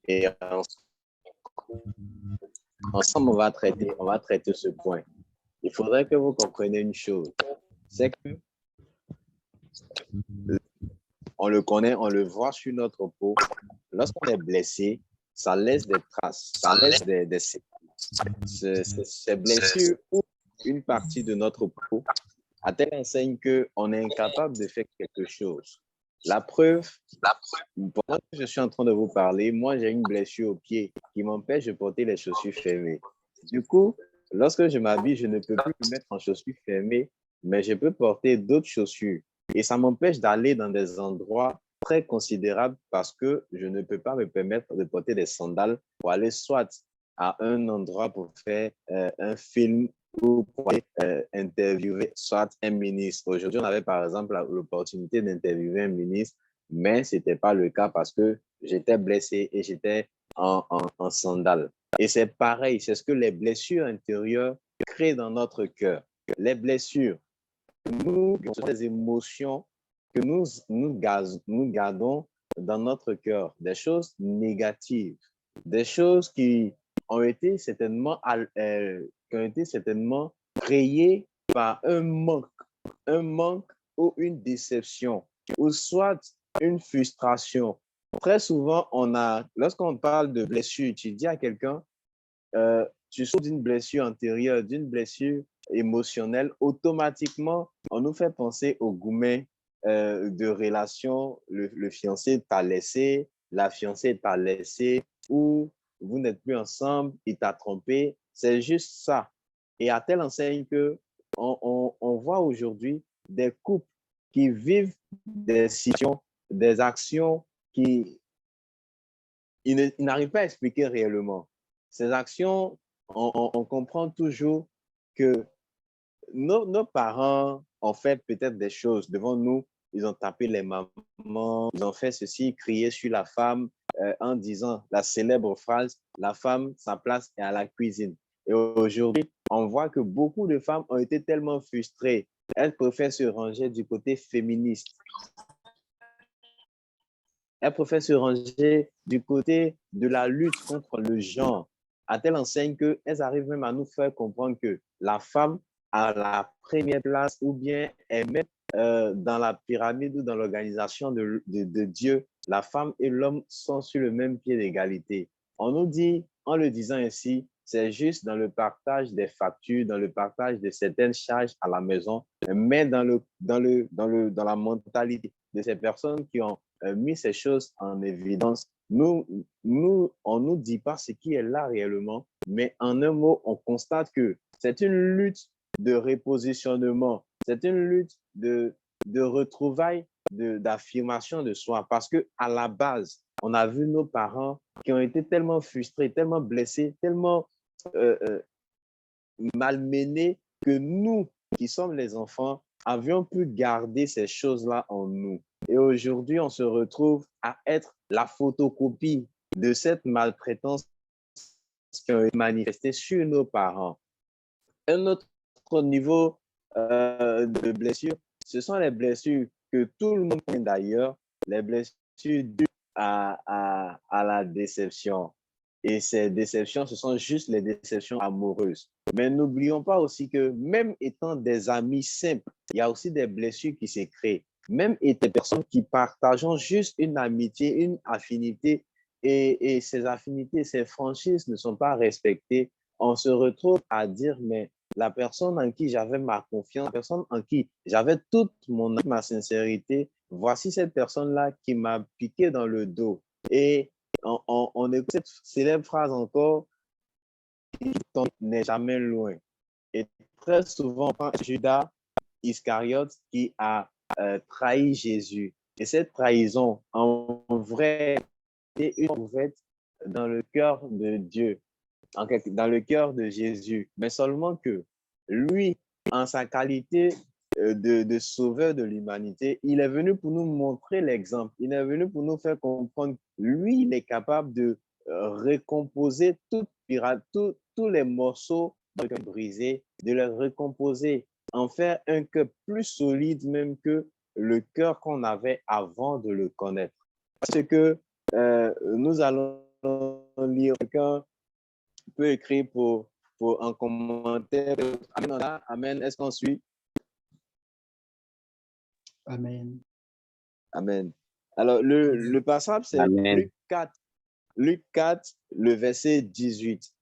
Et ensemble, on va traiter ce point. Il faudrait que vous compreniez une chose, c'est que on le connaît, on le voit sur notre peau. Lorsqu'on est blessé, ça laisse des traces, ça laisse des ces blessures ou une partie de notre peau à telle enseigne qu'on est incapable de faire quelque chose. La preuve, pendant que je suis en train de vous parler, moi j'ai une blessure au pied qui m'empêche de porter les chaussures fermées. Du coup, lorsque je m'habille, je ne peux plus me mettre en chaussures fermées, mais je peux porter d'autres chaussures. Et ça m'empêche d'aller dans des endroits très considérables parce que je ne peux pas me permettre de porter des sandales pour aller soit à un endroit pour faire un film ou pour aller interviewer soit un ministre. Aujourd'hui, on avait par exemple l'opportunité d'interviewer un ministre, mais ce n'était pas le cas parce que j'étais blessé et j'étais en sandales. Et c'est pareil, c'est ce que les blessures intérieures créent dans notre cœur. Les blessures, nous, ce sont des émotions que nous gardons dans notre cœur, des choses négatives, des choses qui ont été certainement, créées par un manque ou une déception, ou soit une frustration. Très souvent, lorsqu'on parle de blessure, tu dis à quelqu'un, tu souffres d'une blessure antérieure, d'une blessure émotionnelle, automatiquement, on nous fait penser au gourmet de relation. Le fiancé t'a laissé, la fiancée t'a laissé, ou vous n'êtes plus ensemble, il t'a trompé. C'est juste ça. Et à telle enseigne que on voit aujourd'hui des couples qui vivent des situations, des actions qui ils n'arrivent pas à expliquer réellement. Ces actions, on comprend toujours que nos parents ont fait peut-être des choses devant nous. Ils ont tapé les mamans, ils ont fait ceci, crié sur la femme en disant la célèbre phrase, la femme, sa place est à la cuisine. Et aujourd'hui, on voit que beaucoup de femmes ont été tellement frustrées. Elles préfèrent se ranger du côté féministe. Elle préfère se ranger du côté de la lutte contre le genre, à telle enseigne qu'elles arrivent même à nous faire comprendre que la femme a la première place ou bien est même dans la pyramide ou dans l'organisation de Dieu, la femme et l'homme sont sur le même pied d'égalité. On nous dit, en le disant ainsi, c'est juste dans le partage des factures, dans le partage de certaines charges à la maison, mais dans la mentalité de ces personnes qui ont mis ces choses en évidence. On ne nous dit pas ce qui est là réellement, mais en un mot, on constate que c'est une lutte de repositionnement, c'est une lutte de retrouvailles, d'affirmation de soi. Parce que à la base, on a vu nos parents qui ont été tellement frustrés, tellement blessés, tellement euh, euh, malmenés que nous, qui sommes les enfants, avions pu garder ces choses-là en nous. Et aujourd'hui, on se retrouve à être la photocopie de cette maltraitance qui a été manifestée sur nos parents. Un autre niveau de blessures, ce sont les blessures que tout le monde connaît d'ailleurs, les blessures dues à la déception. Et ces déceptions, ce sont juste les déceptions amoureuses. Mais n'oublions pas aussi que même étant des amis simples, il y a aussi des blessures qui se créent. Même étant des personnes qui partagent juste une amitié, une affinité, et ces affinités, ces franchises ne sont pas respectées, on se retrouve à dire, mais la personne en qui j'avais ma confiance, la personne en qui j'avais toute ma sincérité, voici cette personne-là qui m'a piqué dans le dos. Et on écoute cette célèbre phrase encore, ton n'est jamais loin. Et très souvent, on prend Judas Iscariote qui a trahi Jésus. Et cette trahison, en vrai, est une ouverte dans le cœur de Dieu, dans le cœur de Jésus. Mais seulement que lui, en sa qualité de sauveur de l'humanité, il est venu pour nous montrer l'exemple. Il est venu pour nous faire comprendre, lui, il est capable de recomposer tous les morceaux brisés, de les recomposer, en faire un cœur plus solide même que le cœur qu'on avait avant de le connaître. Parce que Nous allons lire. Quelqu'un peut écrire pour un commentaire. Amen. Amen. Est-ce qu'on suit? Amen. Amen. Alors, le passage, c'est Amen. Luc 4, le verset 18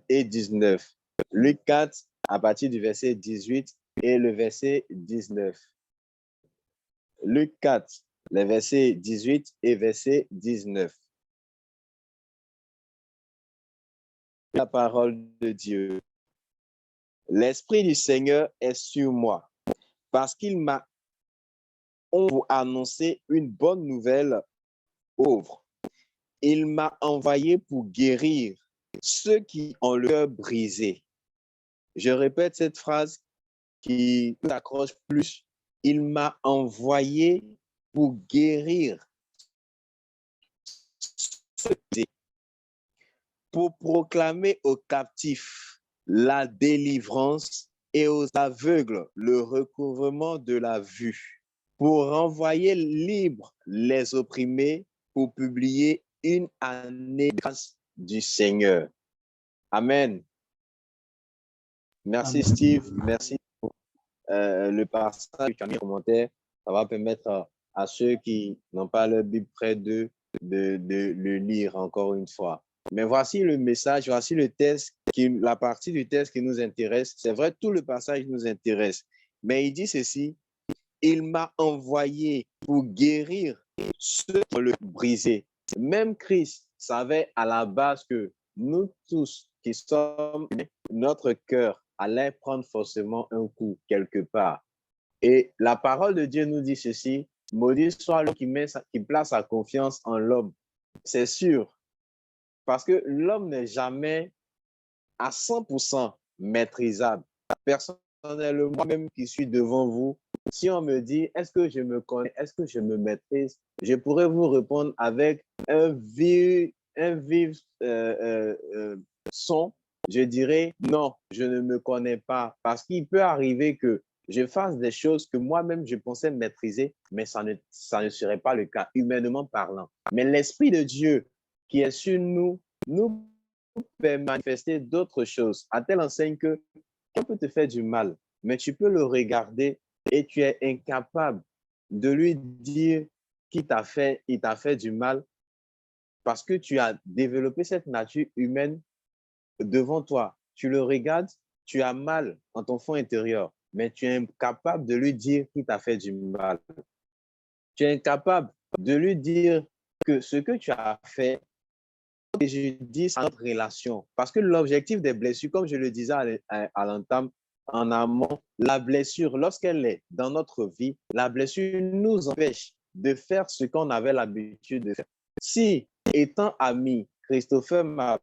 et 19. Luc 4, à partir du verset 18 et le verset 19. Luc 4, les versets 18 et verset 19. La parole de Dieu. L'Esprit du Seigneur est sur moi, parce qu'il m'a annoncé une bonne nouvelle pauvre. Il m'a envoyé pour guérir ceux qui ont le cœur brisé. Je répète cette phrase qui s'accroche plus. Il m'a envoyé pour guérir ceux qui, pour proclamer aux captifs la délivrance et aux aveugles le recouvrement de la vue, pour renvoyer libres les opprimés, pour publier une année de grâce du Seigneur. Amen. Merci Amen. Steve, merci pour le passage que tu as mis en commentaire. Ça va permettre à ceux qui n'ont pas leur Bible près d'eux de le lire encore une fois. Mais voici le message, voici le texte, la partie du texte qui nous intéresse. C'est vrai, tout le passage nous intéresse. Mais il dit ceci, il m'a envoyé pour guérir ceux qui ont le brisé. Même Christ savait à la base que nous tous qui sommes, notre cœur allait prendre forcément un coup quelque part. Et la parole de Dieu nous dit ceci, maudit soit l'homme qui place sa confiance en l'homme. C'est sûr, parce que l'homme n'est jamais à 100% maîtrisable. Personnellement, moi-même qui suis devant vous, si on me dit, est-ce que je me connais, est-ce que je me maîtrise, je pourrais vous répondre avec un vif son. Je dirais, non, je ne me connais pas. Parce qu'il peut arriver que je fasse des choses que moi-même, je pensais maîtriser, mais ça ne serait pas le cas, humainement parlant. Mais l'Esprit de Dieu qui est sur nous, nous peut manifester d'autres choses, à telle enseigne que on peut te faire du mal, mais tu peux le regarder et tu es incapable de lui dire qu'il il t'a fait du mal parce que tu as développé cette nature humaine devant toi. Tu le regardes, tu as mal en ton fond intérieur, mais tu es incapable de lui dire qu'il t'a fait du mal. Tu es incapable de lui dire que ce que tu as fait, et je dis à notre relation. Parce que l'objectif des blessures, comme je le disais à l'entame, en amont, la blessure, lorsqu'elle est dans notre vie, la blessure nous empêche de faire ce qu'on avait l'habitude de faire. Si, étant ami, Christopher m'a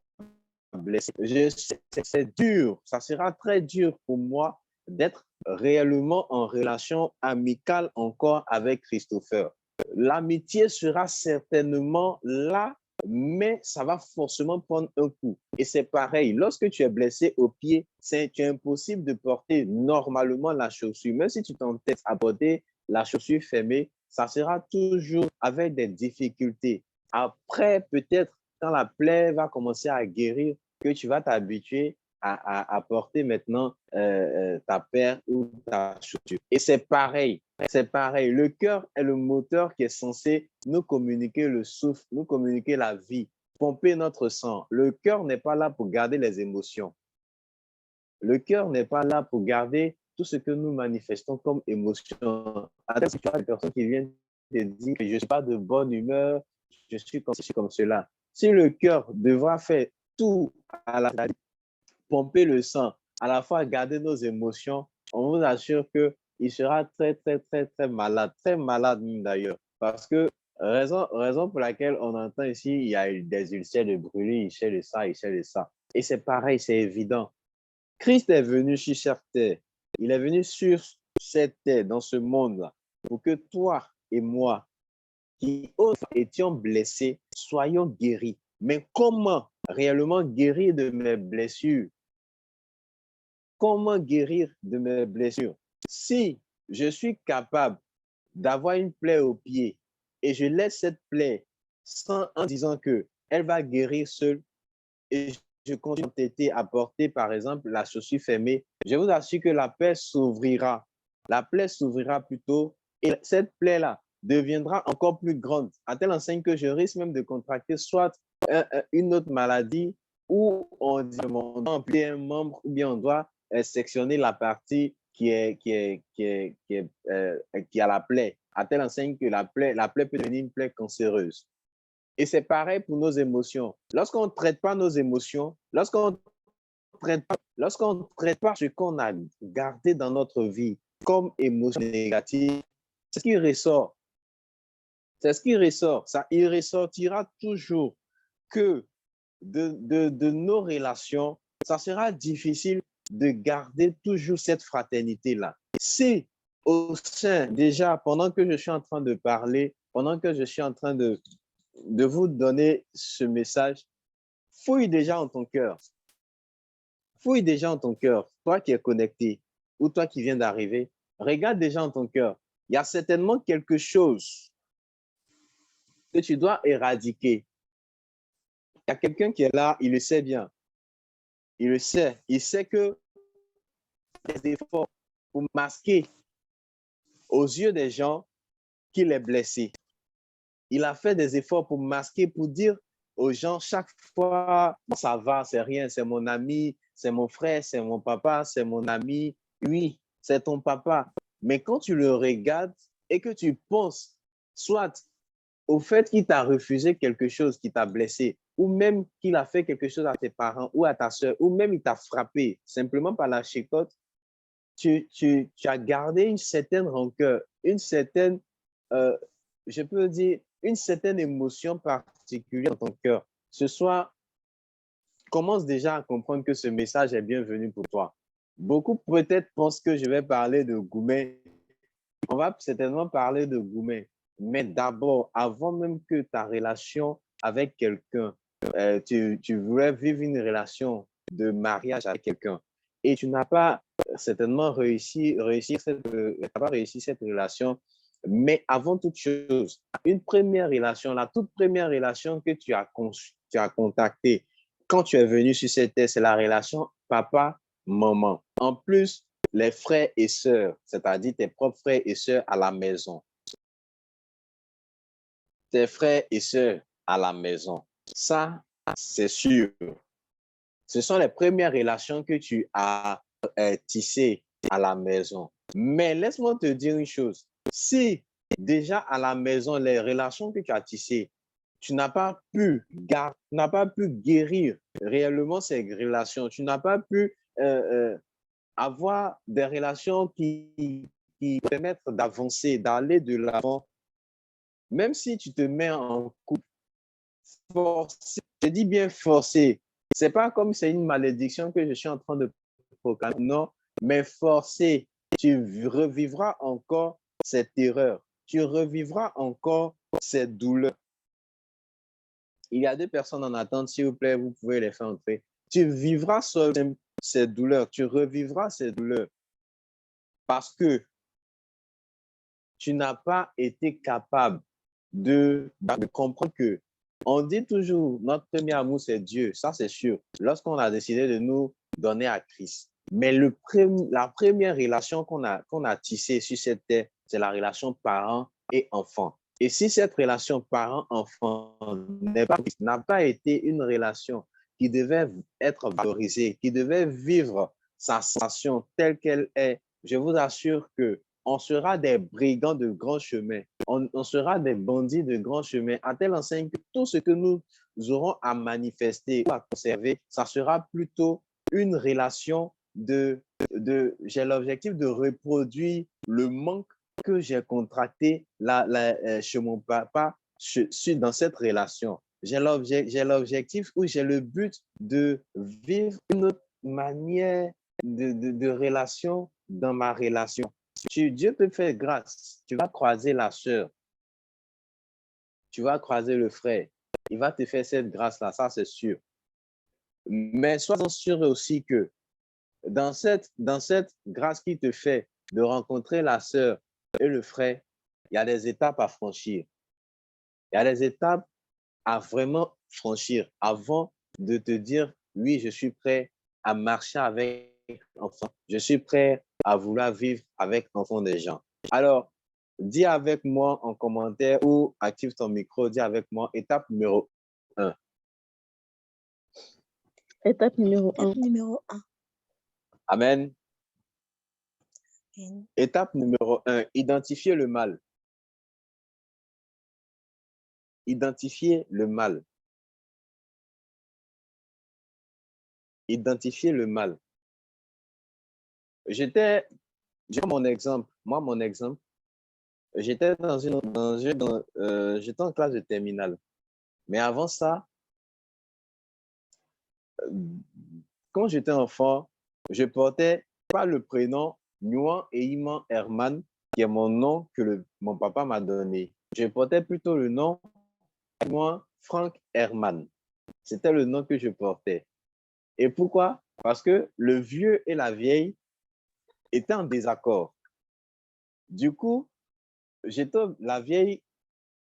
blessé, je sais que c'est dur, ça sera très dur pour moi d'être réellement en relation amicale encore avec Christopher. L'amitié sera certainement là, mais ça va forcément prendre un coup. Et c'est pareil, lorsque tu es blessé au pied, c'est impossible de porter normalement la chaussure. Même si tu t'entêtes à porter la chaussure fermée, ça sera toujours avec des difficultés. Après, peut-être, quand la plaie va commencer à guérir, que tu vas t'habituer à porter maintenant ta paire ou ta chaussure. Et c'est pareil. C'est pareil. Le cœur est le moteur qui est censé nous communiquer le souffle, nous communiquer la vie, pomper notre sang. Le cœur n'est pas là pour garder les émotions. Le cœur n'est pas là pour garder tout ce que nous manifestons comme émotion. Si tu as des personnes qui viennent te dire que je ne suis pas de bonne humeur, je suis comme cela. Si le cœur devra faire tout à la pomper le sang, à la fois garder nos émotions, on vous assure qu'il sera très, très, très, très malade même d'ailleurs. Parce que raison pour laquelle on entend ici, il y a des ulcères de brûlure, ulcères de ça, ulcères de ça. Et c'est pareil, c'est évident. Christ est venu sur cette terre. Il est venu sur cette terre, dans ce monde-là, pour que toi et moi, qui étions blessés, soyons guéris. Mais comment réellement guérir de mes blessures? Comment guérir de mes blessures? Si je suis capable d'avoir une plaie au pied et je laisse cette plaie en disant qu'elle va guérir seule et je continue d'entêter à porter, par exemple, la chaussure fermée, je vous assure que la plaie s'ouvrira. La plaie s'ouvrira plutôt et cette plaie-là deviendra encore plus grande, à telle enseigne que je risque même de contracter soit une autre maladie ou on dit on doit amputer un membre ou bien on doit sectionner la partie qui a la plaie, à telle enseigne que la plaie peut devenir une plaie cancéreuse. Et c'est pareil pour nos émotions. Lorsqu'on ne traite pas nos émotions, lorsqu'on ne traite pas ce qu'on a gardé dans notre vie comme émotion négative, c'est ce qui ressort. C'est ce qui ressort. Ça, il ressortira toujours que de nos relations, ça sera difficile de garder toujours cette fraternité-là. Si au sein, déjà, pendant que je suis en train de parler, pendant que je suis en train de vous donner ce message, fouille déjà en ton cœur. Fouille déjà en ton cœur. Toi qui es connecté ou toi qui viens d'arriver, regarde déjà en ton cœur. Il y a certainement quelque chose que tu dois éradiquer. Il y a quelqu'un qui est là, il le sait bien. Il le sait. Il sait que des efforts pour masquer aux yeux des gens qu'il est blessé. Il a fait des efforts pour masquer, pour dire aux gens chaque fois, ça va, c'est rien, c'est mon ami, c'est mon frère, c'est mon papa, c'est mon ami. Oui, c'est ton papa. Mais quand tu le regardes et que tu penses soit au fait qu'il t'a refusé quelque chose qui t'a blessé, ou même qu'il a fait quelque chose à tes parents ou à ta soeur, ou même il t'a frappé simplement par la chicotte, tu as gardé une certaine rancœur, une certaine, euh, je peux dire, une certaine émotion particulière dans ton cœur. Ce soir, commence déjà à comprendre que ce message est bienvenu pour toi. Beaucoup peut-être pensent que je vais parler de Goumet. On va certainement parler de Goumet. Mais d'abord, avant même que ta relation avec quelqu'un, tu voulais vivre une relation de mariage avec quelqu'un et tu n'as pas certainement pas réussi cette relation. Mais avant toute chose, une première relation, la toute première relation que tu as contactée quand tu es venu sur cette terre, c'est la relation papa-maman. En plus, les frères et sœurs, c'est-à-dire tes propres frères et sœurs à la maison. Tes frères et sœurs à la maison. Ça, c'est sûr. Ce sont les premières relations que tu as tissées à la maison. Mais laisse-moi te dire une chose. Si déjà à la maison, les relations que tu as tissées, tu n'as pas pu guérir réellement ces relations, tu n'as pas pu avoir des relations qui permettent d'avancer, d'aller de l'avant, même si tu te mets en couple, forcé, je dis bien forcé, c'est pas comme c'est une malédiction que je suis en train de proclamer, non, mais forcé, tu revivras encore cette erreur, tu revivras encore cette douleur. Il y a deux personnes en attente, s'il vous plaît, vous pouvez les faire entrer. Tu vivras seul cette douleur, tu revivras cette douleur parce que tu n'as pas été capable de comprendre que on dit toujours notre premier amour c'est Dieu, ça c'est sûr, lorsqu'on a décidé de nous donner à Christ. Mais la première relation qu'on a tissée sur cette terre, c'est la relation parent et enfant. Et si cette relation parent-enfant n'a pas été une relation qui devait être valorisée, qui devait vivre sa sensation telle qu'elle est, je vous assure que on sera des brigands de grand chemin, on sera des bandits de grand chemin, à telle enseigne que tout ce que nous aurons à manifester ou à conserver, ça sera plutôt une relation j'ai l'objectif de reproduire le manque que j'ai contracté chez mon papa dans cette relation. J'ai l'objectif ou j'ai le but de vivre une autre manière de relation dans ma relation. Dieu peut faire grâce. Tu vas croiser la sœur. Tu vas croiser le frère. Il va te faire cette grâce-là, ça c'est sûr. Mais sois sûr aussi que dans cette grâce qui te fait de rencontrer la sœur et le frère, il y a des étapes à franchir. Il y a des étapes à vraiment franchir avant de te dire, oui, je suis prêt à marcher avec enfant. Je suis prêt à vouloir vivre avec enfant des gens. Alors, dis avec moi en commentaire ou active ton micro, dis avec moi, étape numéro 1. Étape numéro 1. Étape numéro 1. Amen. Amen. Étape numéro 1, identifier le mal. Identifier le mal. Identifier le mal. J'étais, mon exemple, j'étais j'étais en classe de terminale. Mais avant ça, quand j'étais enfant, je portais pas le prénom Nuan Eiman Herman, qui est mon nom que mon papa m'a donné. Je portais plutôt le nom Nuan Frank Herman. C'était le nom que je portais. Et pourquoi? Parce que le vieux et la vieille étaient en désaccord. Du coup, la vieille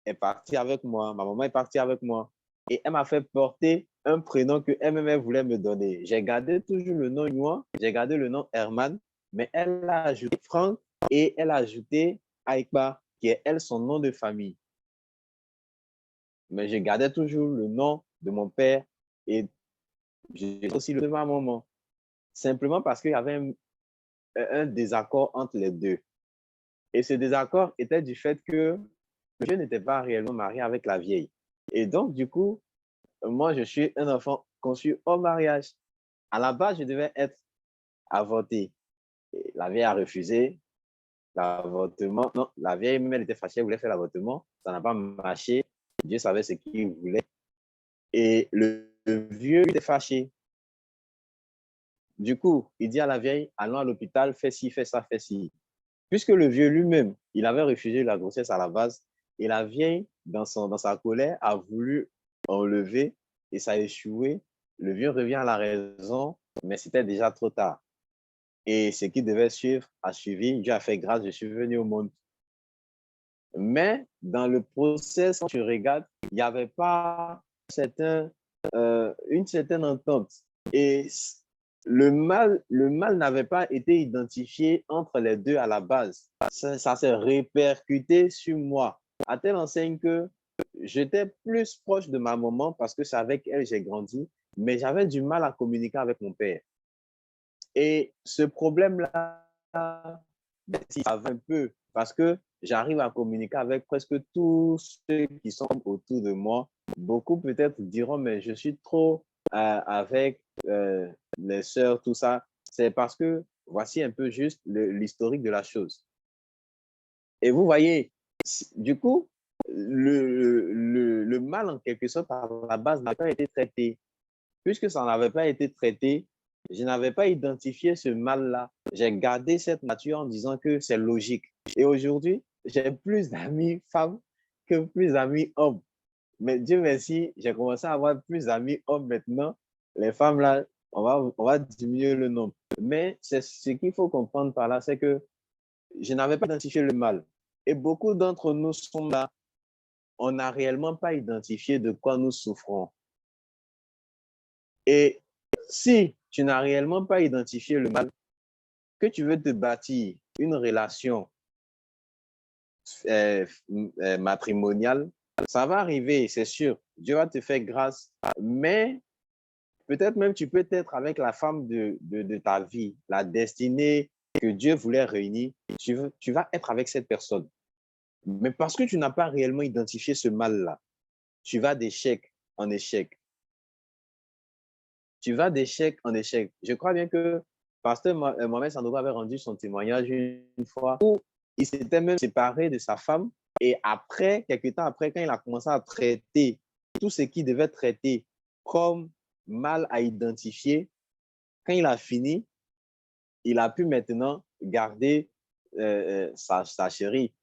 est partie avec moi, ma maman est partie avec moi et elle m'a fait porter un prénom que elle-même voulait me donner. J'ai gardé toujours le nom Yuan, j'ai gardé le nom Herman, mais elle a ajouté Franck et elle a ajouté Aïkba, qui est elle son nom de famille. Mais je gardais toujours le nom de mon père et j'ai aussi le de ma maman. Simplement parce qu'il y avait un désaccord entre les deux. Et ce désaccord était du fait que je n'étais pas réellement marié avec la vieille. Et donc, du coup, moi, je suis un enfant conçu au mariage. À la base, je devais être avorté. Et la vieille a refusé l'avortement. Non, la vieille, même elle était fâchée, elle voulait faire l'avortement. Ça n'a pas marché. Dieu savait ce qu'il voulait. Et le vieux était fâché. Du coup, il dit à la vieille, allons à l'hôpital, fais ci, fais ça, fais ci. Puisque le vieux lui-même, il avait refusé la grossesse à la base, et la vieille, dans sa colère, a voulu enlever et ça a échoué. Le vieux revient à la raison, mais c'était déjà trop tard. Et ce qui devait suivre a suivi. Dieu a fait grâce, je suis venu au monde. Mais dans le process, quand tu regardes, il n'y avait pas une certaine entente. Et le mal n'avait pas été identifié entre les deux à la base. Ça s'est répercuté sur moi, à telle enseigne que j'étais plus proche de ma maman parce que c'est avec elle que j'ai grandi, mais j'avais du mal à communiquer avec mon père. Et ce problème-là, il avait un peu parce que j'arrive à communiquer avec presque tous ceux qui sont autour de moi. Beaucoup peut-être diront, mais je suis trop avec les sœurs, tout ça. C'est parce que voici un peu juste l'historique de la chose. Et vous voyez, du coup, le mal, en quelque sorte, à la base, n'a pas été traité. Puisque ça n'avait pas été traité, je n'avais pas identifié ce mal-là. J'ai gardé cette nature en disant que c'est logique. Et aujourd'hui, j'ai plus d'amis femmes que plus d'amis hommes. Mais Dieu merci, j'ai commencé à avoir plus d'amis hommes maintenant. Les femmes, là, on va diminuer le nombre. Mais c'est ce qu'il faut comprendre par là, c'est que je n'avais pas identifié le mal. Et beaucoup d'entre nous sont là. On n'a réellement pas identifié de quoi nous souffrons. Et si tu n'as réellement pas identifié le mal, que tu veux te bâtir une relation matrimoniale, ça va arriver, c'est sûr. Dieu va te faire grâce, mais peut-être même tu peux être avec la femme de ta vie, la destinée que Dieu voulait réunir. Tu vas être avec cette personne. Mais parce que tu n'as pas réellement identifié ce mal-là, tu vas d'échec en échec. Tu vas d'échec en échec. Je crois bien que Pasteur Mohamed Sandogo avait rendu son témoignage une fois où il s'était même séparé de sa femme et après, quelques temps après, quand il a commencé à traiter tout ce qu'il devait traiter comme mal à identifier, quand il a fini, il a pu maintenant garder sa chérie.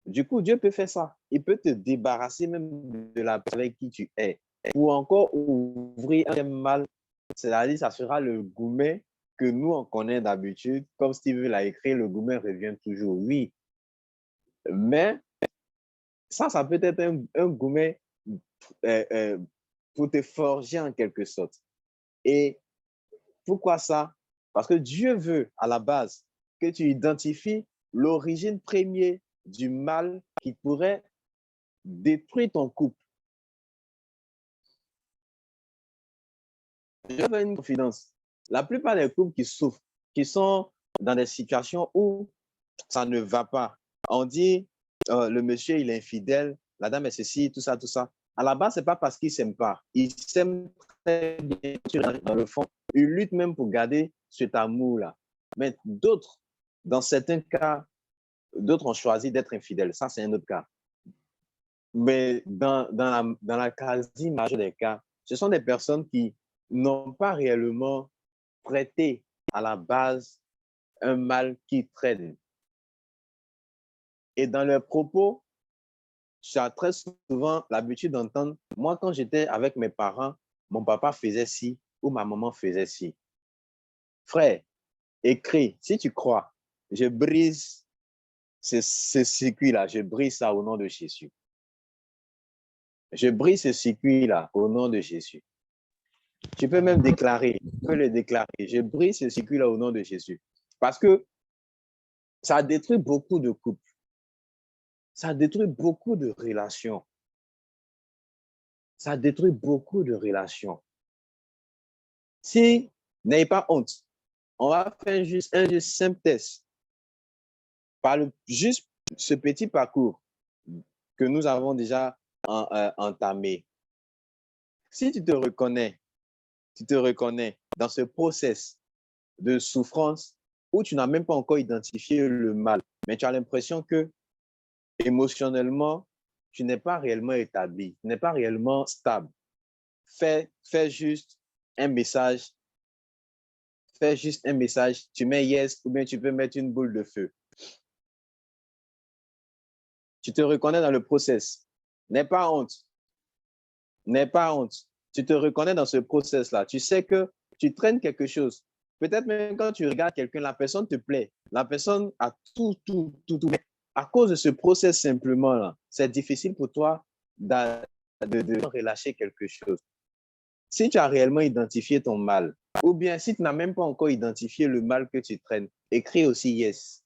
Du coup, Dieu peut faire ça. Il peut te débarrasser même de la personne avec qui tu es. Ou encore ouvrir un mal, c'est-à-dire ça sera le gourmet que nous, on connaît d'habitude. Comme Steve l'a écrit, le gourmet revient toujours. Oui, mais ça peut être un gourmet euh, euh, pour te forger en quelque sorte. Et pourquoi ça? Parce que Dieu veut à la base que tu identifies l'origine première du mal qui pourrait détruire ton couple. Je vais faire une confidence. La plupart des couples qui souffrent, qui sont dans des situations où ça ne va pas, on dit le monsieur il est infidèle, la dame est ceci, tout ça, tout ça. À la base, ce n'est pas parce qu'ils ne s'aiment pas. Ils s'aiment très bien dans le fond. Ils luttent même pour garder cet amour-là. Mais d'autres, dans certains cas, d'autres ont choisi d'être infidèles. Ça, c'est un autre cas. Mais dans la quasi-majorité des cas, ce sont des personnes qui n'ont pas réellement prêté à la base un mal qui traîne. Et dans leurs propos, j'ai très souvent l'habitude d'entendre, moi, quand j'étais avec mes parents, mon papa faisait ci ou ma maman faisait ci. Frère, écris, si tu crois, je brise ce circuit-là, je brise ça au nom de Jésus. Je brise ce circuit-là au nom de Jésus. Tu peux même déclarer, tu peux le déclarer, je brise ce circuit-là au nom de Jésus. Parce que ça détruit beaucoup de couples. Ça détruit beaucoup de relations. Ça détruit beaucoup de relations. Si, n'ayez pas honte, on va faire juste un simple test. Par juste ce petit parcours que nous avons déjà entamé. Si tu te reconnais dans ce process de souffrance où tu n'as même pas encore identifié le mal, mais tu as l'impression que émotionnellement, tu n'es pas réellement établi, tu n'es pas réellement stable. Fais juste un message, tu mets yes ou bien tu peux mettre une boule de feu. Tu te reconnais dans le process. N'aie pas honte. N'aie pas honte. Tu te reconnais dans ce process-là. Tu sais que tu traînes quelque chose. Peut-être même quand tu regardes quelqu'un, la personne te plaît. La personne a tout. Mais à cause de ce process simplement-là, c'est difficile pour toi de relâcher quelque chose. Si tu as réellement identifié ton mal, ou bien si tu n'as même pas encore identifié le mal que tu traînes, écris aussi yes.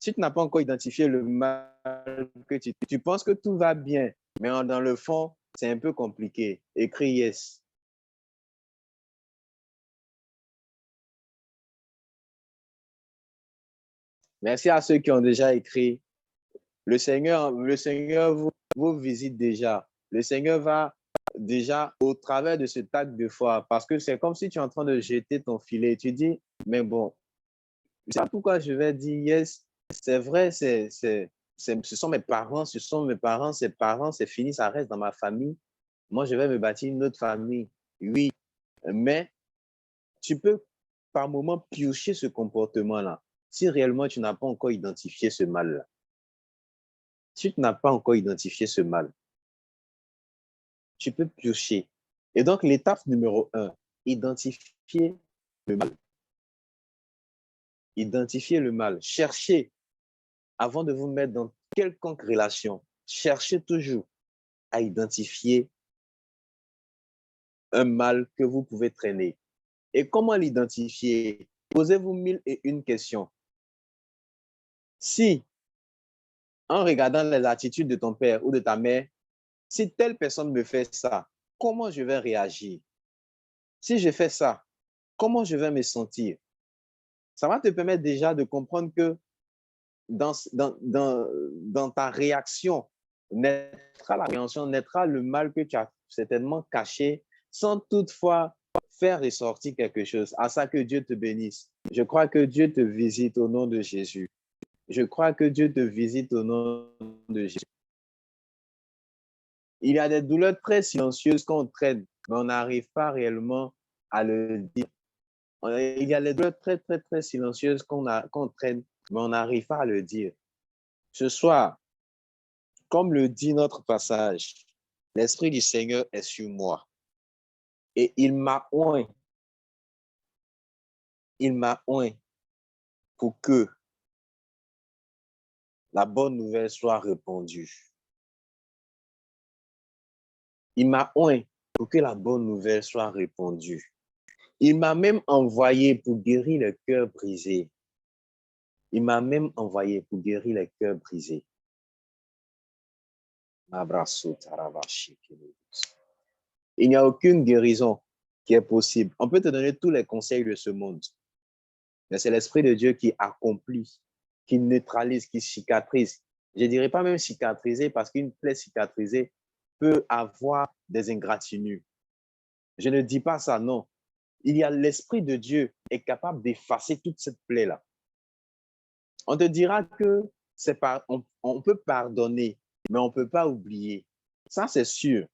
Si tu n'as pas encore identifié le mal que tu penses que tout va bien, mais dans le fond, c'est un peu compliqué. Écris yes. Merci à ceux qui ont déjà écrit. Le Seigneur vous visite déjà. Le Seigneur va déjà au travers de ce acte de foi, parce que c'est comme si tu es en train de jeter ton filet. Tu dis, mais bon, je sais pas pourquoi je vais dire yes. C'est vrai, ce sont mes parents, c'est fini, ça reste dans ma famille. Moi, je vais me bâtir une autre famille. Oui, mais tu peux par moment piocher ce comportement-là si réellement tu n'as pas encore identifié ce mal-là. Si tu n'as pas encore identifié ce mal, tu peux piocher. Et donc, l'étape numéro 1, identifier le mal. Identifier le mal. Cherchez, avant de vous mettre dans quelconque relation, cherchez toujours à identifier un mal que vous pouvez traîner. Et comment l'identifier? Posez-vous mille et une questions. Si, en regardant les attitudes de ton père ou de ta mère, si telle personne me fait ça, comment je vais réagir? Si je fais ça, comment je vais me sentir? Ça va te permettre déjà de comprendre que dans ta réaction, naîtra la réaction, naîtra le mal que tu as certainement caché sans toutefois faire ressortir quelque chose. À ça que Dieu te bénisse. Je crois que Dieu te visite au nom de Jésus. Je crois que Dieu te visite au nom de Jésus. Il y a des douleurs très silencieuses qu'on traîne, mais on n'arrive pas réellement à le dire. Il y a des douleurs très silencieuses qu'on traîne, mais on n'arrive pas à le dire. Ce soir, comme le dit notre passage, l'Esprit du Seigneur est sur moi et il m'a oint pour que la bonne nouvelle soit répandue. Il m'a oint pour que la bonne nouvelle soit répandue. Il m'a même envoyé pour guérir les cœurs brisés. Il m'a même envoyé pour guérir les cœurs brisés. Il n'y a aucune guérison qui est possible. On peut te donner tous les conseils de ce monde, mais c'est l'Esprit de Dieu qui accomplit, qui neutralise, qui cicatrise. Je ne dirais pas même cicatriser parce qu'une plaie cicatrisée peut avoir des ingratignures. Je ne dis pas ça, non. Il y a l'Esprit de Dieu est capable d'effacer toute cette plaie-là. On te dira que on peut pardonner, mais on ne peut pas oublier. Ça, c'est sûr.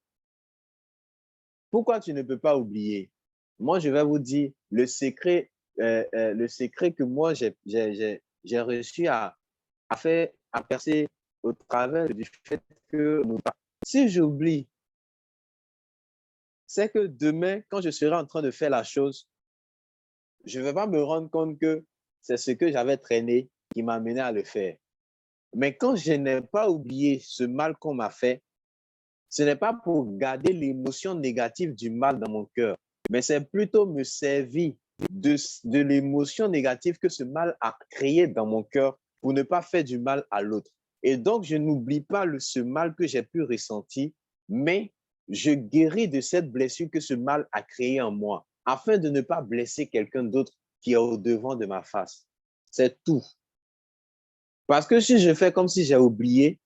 Pourquoi tu ne peux pas oublier? Moi, je vais vous dire le secret que moi, j'ai réussi à faire, à percer au travers du fait que si j'oublie, c'est que demain, quand je serai en train de faire la chose, je ne vais pas me rendre compte que c'est ce que j'avais traîné qui m'a amené à le faire. Mais quand je n'ai pas oublié ce mal qu'on m'a fait, ce n'est pas pour garder l'émotion négative du mal dans mon cœur, mais c'est plutôt me servir de l'émotion négative que ce mal a créée dans mon cœur pour ne pas faire du mal à l'autre. Et donc, je n'oublie pas ce mal que j'ai pu ressentir, mais je guéris de cette blessure que ce mal a créée en moi, afin de ne pas blesser quelqu'un d'autre qui est au devant de ma face. C'est tout. Parce que si je fais comme si j'ai oublié,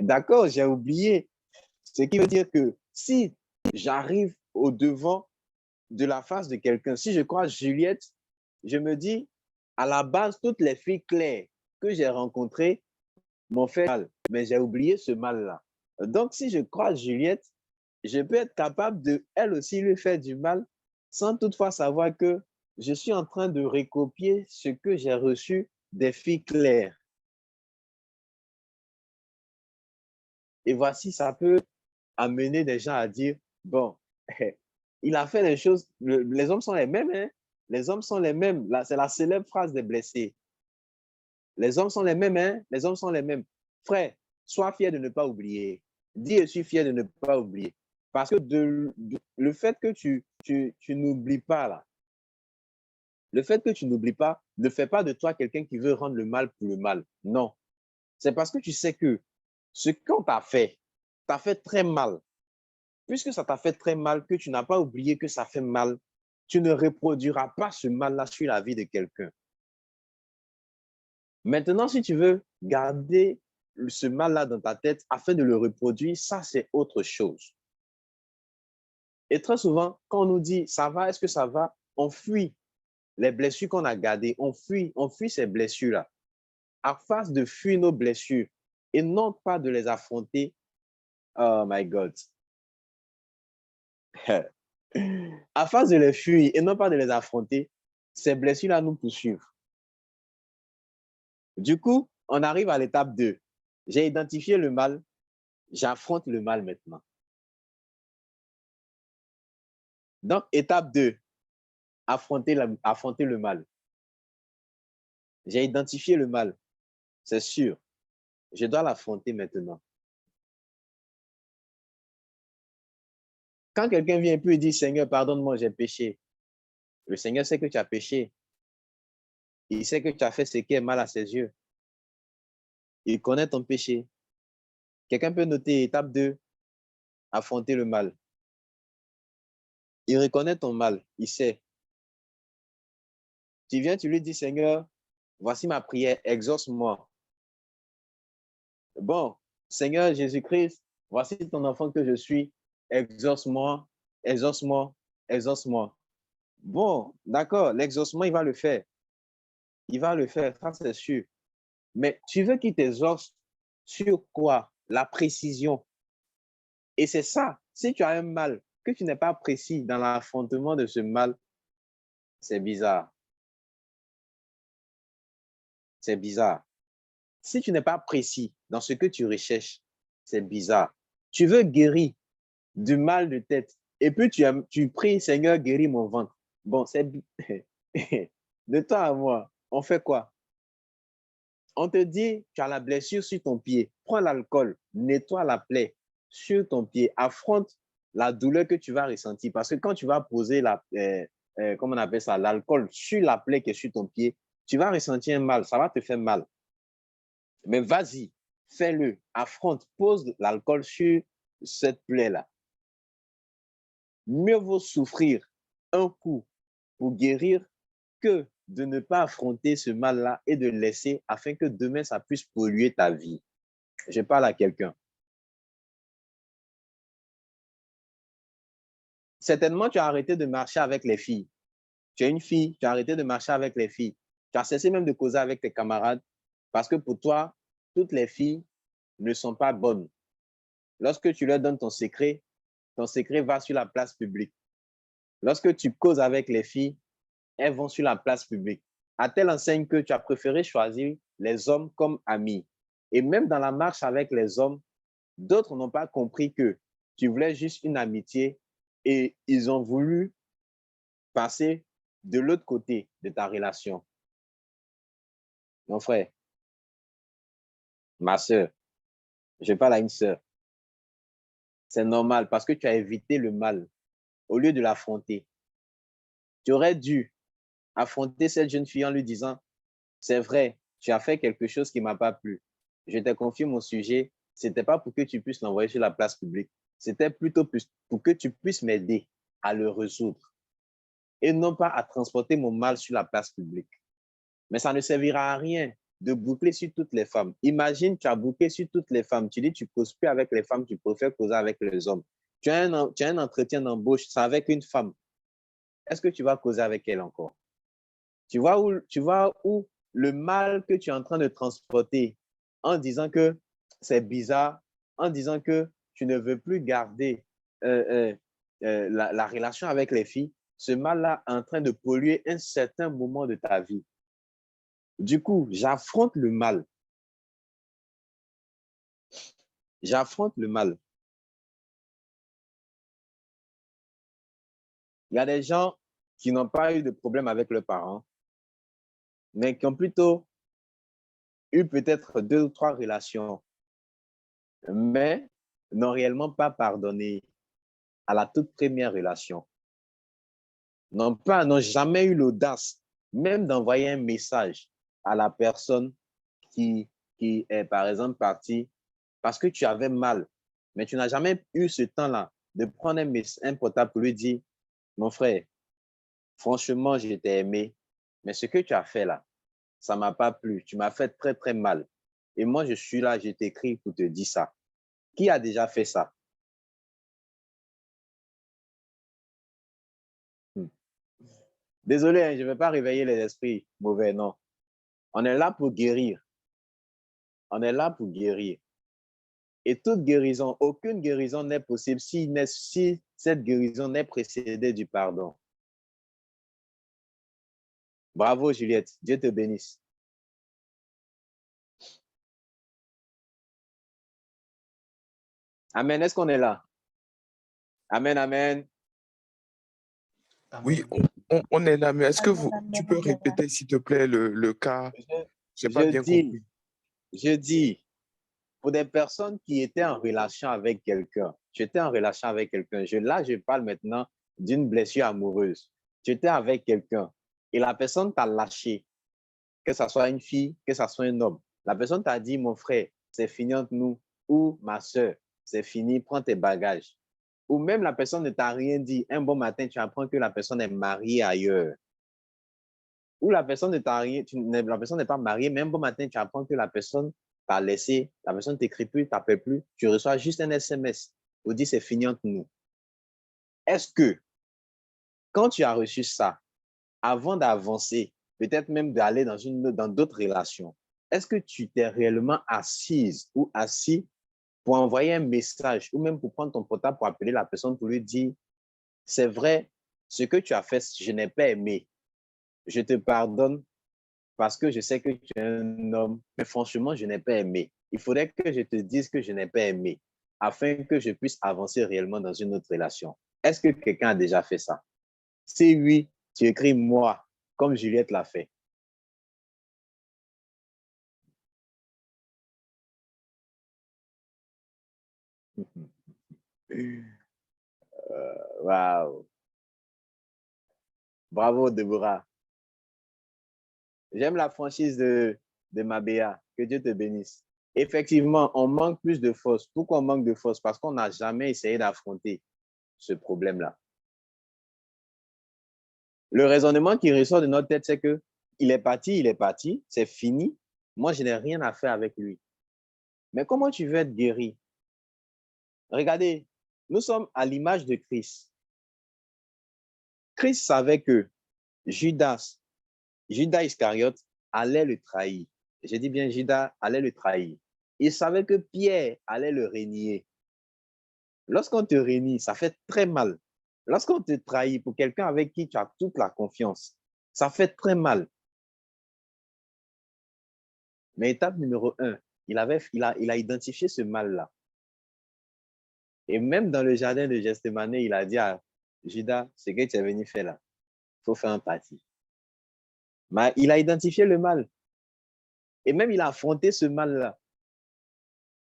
d'accord, j'ai oublié. Ce qui veut dire que si j'arrive au devant de la face de quelqu'un, si je croise Juliette, je me dis, à la base, toutes les filles claires que j'ai rencontrées m'ont fait mal, mais j'ai oublié ce mal-là. Donc, si je croise Juliette, je peux être capable de, elle aussi, lui faire du mal, sans toutefois savoir que je suis en train de recopier ce que j'ai reçu des filles claires. Et voici, ça peut amener des gens à dire, bon, il a fait les choses, les hommes sont les mêmes, hein? Les hommes sont les mêmes. C'est la célèbre phrase des blessés. Les hommes sont les mêmes, hein? Les hommes sont les mêmes. Frère, sois fier de ne pas oublier. Dis, je suis fier de ne pas oublier. Parce que le fait que tu n'oublies pas, là, le fait que tu n'oublies pas ne fait pas de toi quelqu'un qui veut rendre le mal pour le mal. Non. C'est parce que tu sais que ce qu'on t'a fait très mal. Puisque ça t'a fait très mal, que tu n'as pas oublié que ça fait mal, tu ne reproduiras pas ce mal-là sur la vie de quelqu'un. Maintenant, si tu veux garder ce mal-là dans ta tête afin de le reproduire, ça, c'est autre chose. Et très souvent, quand on nous dit « ça va, est-ce que ça va ?» on fuit les blessures qu'on a gardées, on fuit ces blessures-là. À force de fuir nos blessures et non pas de les affronter, oh my God. À force de les fuir et non pas de les affronter, ces blessures-là nous poursuivent. Du coup, on arrive à l'étape 2. J'ai identifié le mal, j'affronte le mal maintenant. Donc, étape 2, affronter le mal. J'ai identifié le mal, c'est sûr. Je dois l'affronter maintenant. Quand quelqu'un vient et puis dit, Seigneur, pardonne-moi, j'ai péché. Le Seigneur sait que tu as péché. Il sait que tu as fait ce qui est mal à ses yeux. Il connaît ton péché. Quelqu'un peut noter étape 2, affronter le mal. Il reconnaît ton mal, il sait. Tu viens, tu lui dis, Seigneur, voici ma prière, exauce-moi. Bon, Seigneur Jésus-Christ, voici ton enfant que je suis, exauce-moi, exauce-moi, exauce-moi. Bon, d'accord, l'exaucement, il va le faire. Il va le faire, ça c'est sûr. Mais tu veux qu'il t'exauce sur quoi? La précision. Et c'est ça, si tu as un mal, que tu n'es pas précis dans l'affrontement de ce mal, c'est bizarre. C'est bizarre. Si tu n'es pas précis dans ce que tu recherches, c'est bizarre. Tu veux guérir du mal de tête et puis tu pries, Seigneur, guéris mon ventre. Bon, c'est de toi à moi, on fait quoi? On te dit, tu as la blessure sur ton pied. Prends l'alcool, nettoie la plaie sur ton pied. Affronte la douleur que tu vas ressentir. Parce que quand tu vas poser comment on appelle ça, l'alcool sur la plaie qui est sur ton pied, tu vas ressentir un mal. Ça va te faire mal. Mais vas-y, fais-le. Affronte, pose l'alcool sur cette plaie-là. Mieux vaut souffrir un coup pour guérir que de ne pas affronter ce mal-là et de laisser afin que demain, ça puisse polluer ta vie. Je parle à quelqu'un. Certainement, tu as arrêté de marcher avec les filles. Tu es une fille, tu as arrêté de marcher avec les filles. Tu as cessé même de causer avec tes camarades parce que pour toi, toutes les filles ne sont pas bonnes. Lorsque tu leur donnes ton secret va sur la place publique. Lorsque tu causes avec les filles, elles vont sur la place publique. À telle enseigne que tu as préféré choisir les hommes comme amis. Et même dans la marche avec les hommes, d'autres n'ont pas compris que tu voulais juste une amitié et ils ont voulu passer de l'autre côté de ta relation. Mon frère, ma soeur, je parle à une soeur. C'est normal parce que tu as évité le mal au lieu de l'affronter. Tu aurais dû affronter cette jeune fille en lui disant, c'est vrai, tu as fait quelque chose qui ne m'a pas plu. Je t'ai confié mon sujet. Ce n'était pas pour que tu puisses l'envoyer sur la place publique. C'était plutôt pour que tu puisses m'aider à le résoudre et non pas à transporter mon mal sur la place publique. Mais ça ne servira à rien de boucler sur toutes les femmes. Imagine, tu as bouclé sur toutes les femmes. Tu dis, tu ne causes plus avec les femmes, tu préfères causer avec les hommes. Tu as un entretien d'embauche, c'est avec une femme. Est-ce que tu vas causer avec elle encore? Tu vois où le mal que tu es en train de transporter en disant que c'est bizarre, en disant que tu ne veux plus garder la relation avec les filles, ce mal-là est en train de polluer un certain moment de ta vie. Du coup, j'affronte le mal. J'affronte le mal. Il y a des gens qui n'ont pas eu de problème avec leurs parents, mais qui ont plutôt eu peut-être 2 ou 3 relations, mais n'ont réellement pas pardonné à la toute première relation. N'ont jamais eu l'audace, même d'envoyer un message à la personne qui est, par exemple, partie parce que tu avais mal, mais tu n'as jamais eu ce temps-là de prendre un portable pour lui dire, mon frère, franchement, je t'ai aimé, mais ce que tu as fait là, ça ne m'a pas plu. Tu m'as fait très, très mal. Et moi, je suis là, je t'écris pour te dire ça. Qui a déjà fait ça? Désolé, hein, je ne vais pas réveiller les esprits mauvais, non. On est là pour guérir. On est là pour guérir. Et toute guérison, aucune guérison n'est possible si cette guérison n'est précédée du pardon. Bravo, Juliette. Dieu te bénisse. Amen. Est-ce qu'on est là? Amen, amen. Oui, on est là, mais est-ce que tu peux répéter, s'il te plaît, le cas? Je n'ai pas bien compris. Je dis, pour des personnes qui étaient en relation avec quelqu'un, tu étais en relation avec quelqu'un, là, je parle maintenant d'une blessure amoureuse. Tu étais avec quelqu'un et la personne t'a lâché, que ce soit une fille, que ce soit un homme. La personne t'a dit, mon frère, c'est fini entre nous, ou ma soeur, c'est fini, prends tes bagages. Ou même la personne ne t'a rien dit. Un bon matin, tu apprends que la personne est mariée ailleurs. Ou la personne ne t'a rien, la personne n'est pas mariée, mais un bon matin, tu apprends que la personne t'a laissé, la personne ne t'écrit plus, ne t'appelle plus, tu reçois juste un SMS pour dire c'est fini entre nous. Est-ce que quand tu as reçu ça, avant d'avancer, peut-être même d'aller dans d'autres relations, est-ce que tu t'es réellement assise ou assis pour envoyer un message ou même pour prendre ton portable pour appeler la personne pour lui dire, c'est vrai, ce que tu as fait, je n'ai pas aimé. Je te pardonne parce que je sais que tu es un homme, mais franchement, je n'ai pas aimé. Il faudrait que je te dise que je n'ai pas aimé afin que je puisse avancer réellement dans une autre relation. Est-ce que quelqu'un a déjà fait ça? Si oui, tu écris moi, comme Juliette l'a fait. Waouh. Bravo, Deborah. J'aime la franchise de Mabéa. Que Dieu te bénisse. Effectivement, on manque plus de force. Pourquoi on manque de force? Parce qu'on n'a jamais essayé d'affronter ce problème-là. Le raisonnement qui ressort de notre tête, c'est que il est parti, c'est fini. Moi, je n'ai rien à faire avec lui. Mais comment tu veux être guéri? Regardez, nous sommes à l'image de Christ. Christ savait que Judas Iscariote allait le trahir. Je dis bien Judas allait le trahir. Il savait que Pierre allait le renier. Lorsqu'on te renie, ça fait très mal. Lorsqu'on te trahit pour quelqu'un avec qui tu as toute la confiance, ça fait très mal. Mais étape numéro 1, il a identifié ce mal-là. Et même dans le jardin de Gethsémane, il a dit à Judas, ce que tu es venu faire là, il faut faire un parti. Mais il a identifié le mal. Et même il a affronté ce mal-là.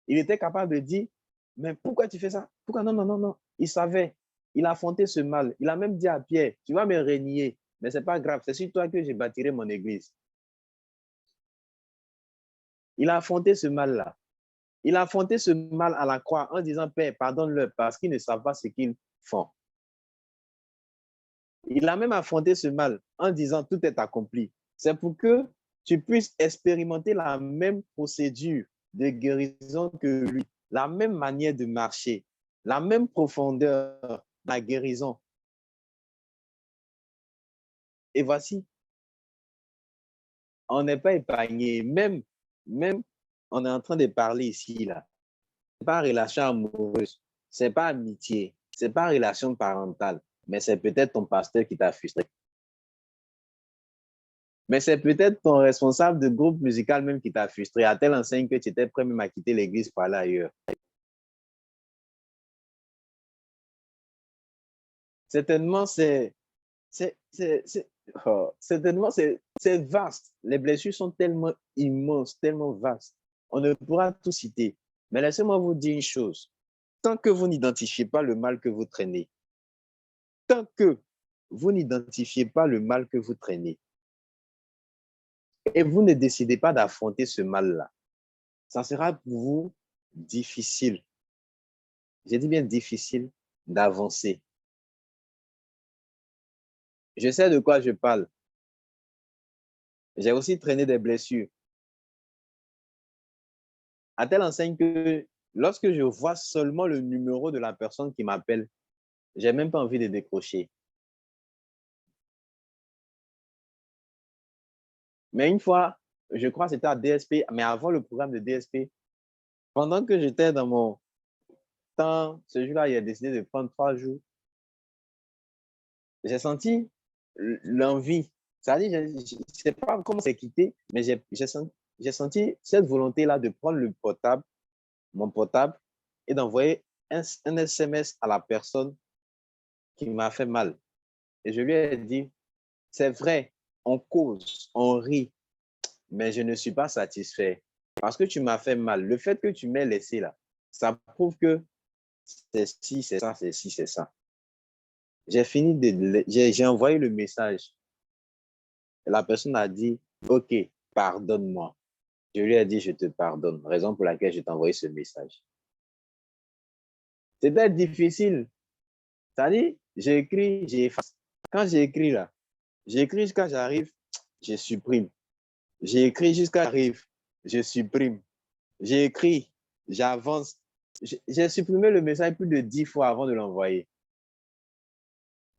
Il était capable de dire, mais pourquoi tu fais ça? Pourquoi? Non, non, non, non. Il savait. Il a affronté ce mal. Il a même dit à Pierre, tu vas me renier, mais ce n'est pas grave, c'est sur toi que je bâtirai mon église. Il a affronté ce mal-là. Il a affronté ce mal à la croix en disant, Père, pardonne-leur parce qu'ils ne savent pas ce qu'ils font. Il a même affronté ce mal en disant, tout est accompli. C'est pour que tu puisses expérimenter la même procédure de guérison que lui, la même manière de marcher, la même profondeur de la guérison. Et voici, on n'est pas épargné. Même, on est en train de parler ici, là. Ce n'est pas relation amoureuse, ce n'est pas amitié, ce n'est pas relation parentale, mais c'est peut-être ton pasteur qui t'a frustré. Mais c'est peut-être ton responsable de groupe musical même qui t'a frustré, à telle enseigne que tu étais prêt même à quitter l'église pour aller ailleurs. Certainement, certainement, c'est vaste. Les blessures sont tellement immenses, tellement vastes. On ne pourra tout citer. Mais laissez-moi vous dire une chose. Tant que vous n'identifiez pas le mal que vous traînez, tant que vous n'identifiez pas le mal que vous traînez, et vous ne décidez pas d'affronter ce mal-là, ça sera pour vous difficile, j'ai dit bien difficile, d'avancer. Je sais de quoi je parle. J'ai aussi traîné des blessures. À telle enseigne que lorsque je vois seulement le numéro de la personne qui m'appelle, je n'ai même pas envie de décrocher. Mais une fois, je crois que c'était à DSP, mais avant le programme de DSP, pendant que j'étais dans mon temps, ce jour-là, il a décidé de prendre 3 jours, j'ai senti l'envie. C'est-à-dire, je ne sais pas comment c'est quitté, mais j'ai senti cette volonté-là de prendre mon portable, et d'envoyer un SMS à la personne qui m'a fait mal. Et je lui ai dit, c'est vrai, on cause, on rit, mais je ne suis pas satisfait parce que tu m'as fait mal. Le fait que tu m'aies laissé là, ça prouve que c'est ci, c'est ça, c'est ci, c'est ça. J'ai envoyé le message. La personne a dit, OK, pardonne-moi. Je lui ai dit, je te pardonne, raison pour laquelle je t'ai envoyé ce message. C'était difficile. C'est-à-dire, j'ai écrit, j'ai effacé. Quand j'ai écrit là, j'ai écrit jusqu'à j'arrive, je supprime. J'ai écrit jusqu'à j'arrive, je supprime. J'ai écrit, j'avance. J'ai supprimé le message plus de 10 fois avant de l'envoyer.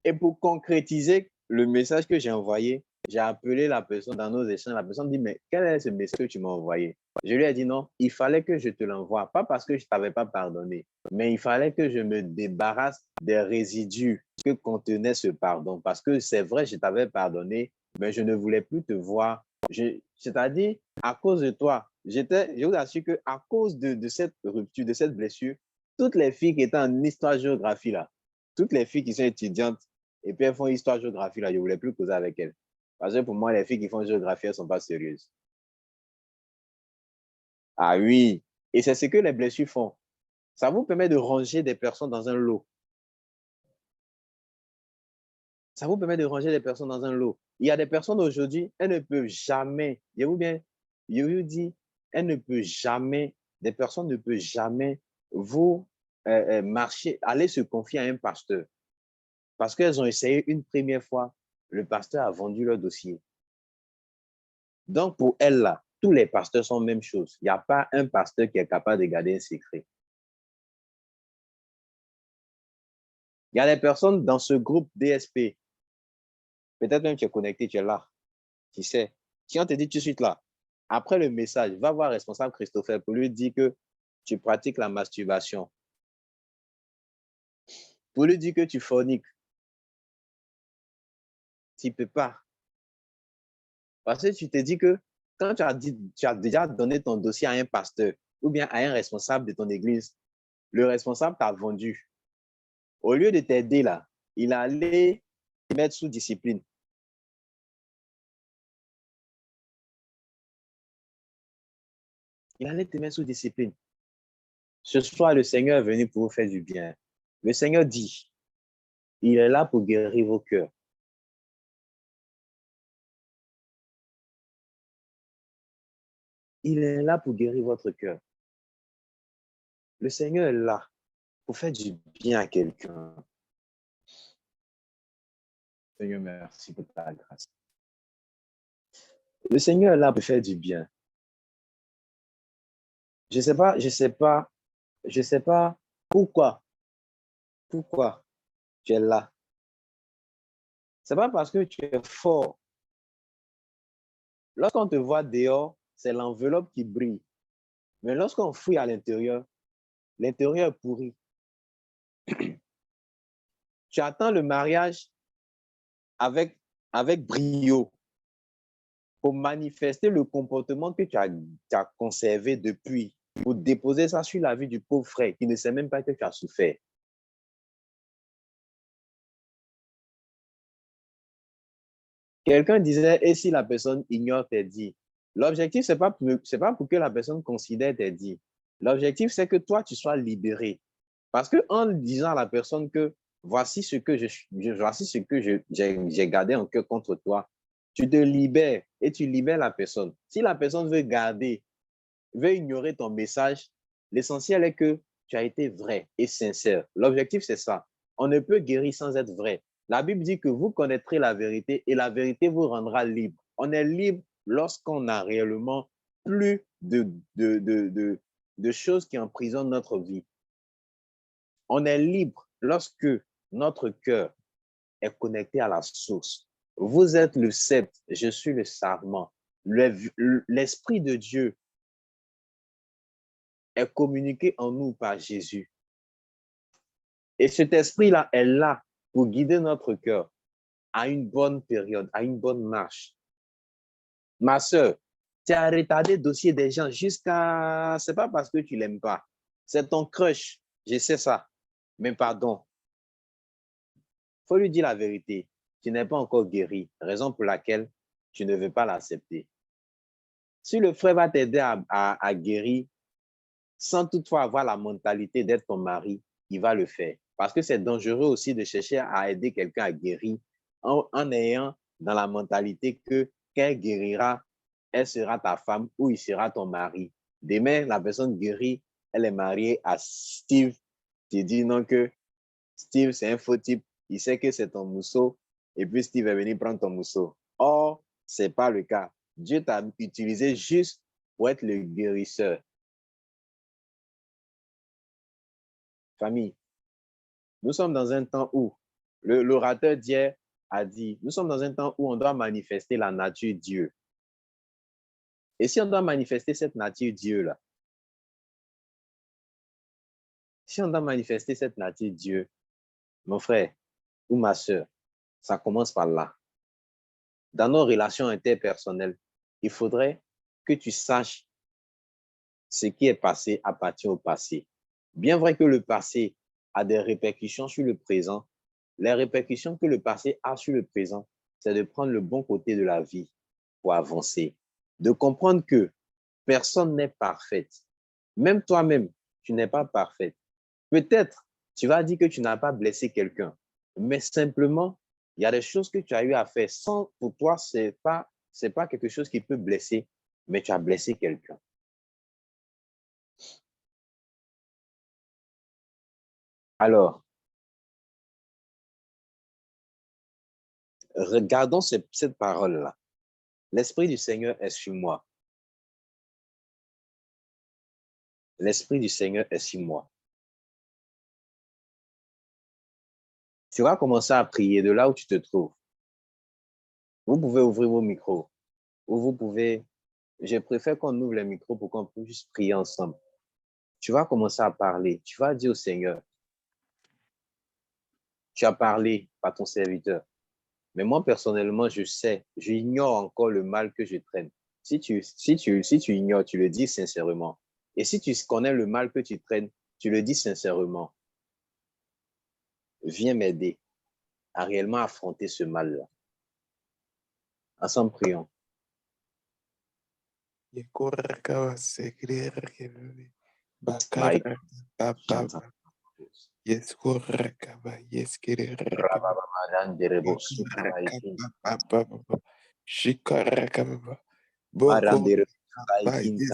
Et pour concrétiser le message que j'ai envoyé, j'ai appelé la personne dans nos échanges. La personne dit, mais quel est ce message que tu m'as envoyé? Je lui ai dit non, il fallait que je te l'envoie. Pas parce que je ne t'avais pas pardonné, mais il fallait que je me débarrasse des résidus que contenait ce pardon. Parce que c'est vrai, je t'avais pardonné, mais je ne voulais plus te voir. C'est-à-dire, à cause de toi, je vous assure qu'à cause de cette rupture, de cette blessure, toutes les filles qui étaient en histoire-géographie là, toutes les filles qui sont étudiantes et puis elles font histoire-géographie là, je ne voulais plus causer avec elles. Parce que pour moi, les filles qui font géographie, elles ne sont pas sérieuses. Ah oui, et c'est ce que les blessures font. Ça vous permet de ranger des personnes dans un lot. Ça vous permet de ranger des personnes dans un lot. Il y a des personnes aujourd'hui, elles ne peuvent jamais, je vous dis, elles ne peuvent jamais, des personnes ne peuvent jamais vous marcher, aller se confier à un pasteur. Parce qu'elles ont essayé une première fois, le pasteur a vendu leur dossier. Donc, pour elles, là, tous les pasteurs sont la même chose. Il n'y a pas un pasteur qui est capable de garder un secret. Il y a des personnes dans ce groupe DSP. Peut-être même tu es connecté, tu es là. Tu sais. Si on te dit tout de suite là, après le message, va voir responsable Christopher pour lui dire que tu pratiques la masturbation. Pour lui dire que tu forniques. Tu ne peux pas. Parce que tu te dis que quand tu as déjà donné ton dossier à un pasteur ou bien à un responsable de ton église, le responsable t'a vendu. Au lieu de t'aider là, il allait te mettre sous discipline. Il allait te mettre sous discipline. Ce soir, le Seigneur est venu pour vous faire du bien. Le Seigneur dit, il est là pour guérir vos cœurs. Il est là pour guérir votre cœur. Le Seigneur est là pour faire du bien à quelqu'un. Seigneur, merci pour ta grâce. Le Seigneur est là pour faire du bien. Je ne sais pas pourquoi tu es là. Ce n'est pas parce que tu es fort. Lorsqu'on te voit dehors, c'est l'enveloppe qui brille. Mais lorsqu'on fouille à l'intérieur est pourri. Tu attends le mariage avec brio pour manifester le comportement que tu as conservé depuis, pour déposer ça sur la vie du pauvre frère qui ne sait même pas que tu as souffert. Quelqu'un disait, et si la personne ignore tes dits? L'objectif, ce n'est pas pour que la personne considère tes dits. L'objectif, c'est que toi, tu sois libéré. Parce qu'en disant à la personne que voici ce que j'ai gardé en cœur contre toi, tu te libères et tu libères la personne. Si la personne veut ignorer ton message, l'essentiel est que tu as été vrai et sincère. L'objectif, c'est ça. On ne peut guérir sans être vrai. La Bible dit que vous connaîtrez la vérité et la vérité vous rendra libre. On est libre lorsqu'on a réellement plus de choses qui emprisonnent notre vie. On est libre lorsque notre cœur est connecté à la source. Vous êtes le sceptre, je suis le sarment. L'Esprit de Dieu est communiqué en nous par Jésus. Et cet esprit-là est là pour guider notre cœur à une bonne période, à une bonne marche. Ma soeur, tu as retardé le dossier des gens jusqu'à... C'est pas parce que tu ne l'aimes pas. C'est ton crush. Je sais ça. Mais pardon. Il faut lui dire la vérité. Tu n'es pas encore guéri. Raison pour laquelle tu ne veux pas l'accepter. Si le frère va t'aider à guérir, sans toutefois avoir la mentalité d'être ton mari, il va le faire. Parce que c'est dangereux aussi de chercher à aider quelqu'un à guérir en ayant dans la mentalité que qu'elle guérira, elle sera ta femme ou il sera ton mari. Demain, la personne guérit, elle est mariée à Steve. Tu dis non que Steve, c'est un faux type. Il sait que c'est ton mousseau et puis Steve est venu prendre ton mousseau. Or, ce n'est pas le cas. Dieu t'a utilisé juste pour être le guérisseur. Famille, nous sommes dans un temps où l'orateur d'hier a dit, nous sommes dans un temps où on doit manifester la nature Dieu. Et si on doit manifester cette nature Dieu-là, mon frère ou ma soeur, ça commence par là. Dans nos relations interpersonnelles, il faudrait que tu saches ce qui est passé appartient au passé. Bien vrai que le passé a des répercussions sur le présent, les répercussions que le passé a sur le présent, c'est de prendre le bon côté de la vie pour avancer, de comprendre que personne n'est parfaite. Même toi-même, tu n'es pas parfaite. Peut-être, tu vas dire que tu n'as pas blessé quelqu'un, mais simplement, il y a des choses que tu as eu à faire sans, pour toi, c'est pas quelque chose qui peut blesser, mais tu as blessé quelqu'un. Alors, regardons cette parole-là. L'Esprit du Seigneur est sur moi. L'Esprit du Seigneur est sur moi. Tu vas commencer à prier de là où tu te trouves. Vous pouvez ouvrir vos micros ou vous pouvez, je préfère qu'on ouvre les micros pour qu'on puisse prier ensemble. Tu vas commencer à parler. Tu vas dire au Seigneur, tu as parlé par ton serviteur. Mais moi, personnellement, je sais, j'ignore encore le mal que je traîne. Si tu ignores, tu le dis sincèrement. Et si tu connais le mal que tu traînes, tu le dis sincèrement. Viens m'aider à réellement affronter ce mal-là. Ensemble, prions. Mike. Yes, correcaba, yes, kerereba, shikarakaba, boko, yes,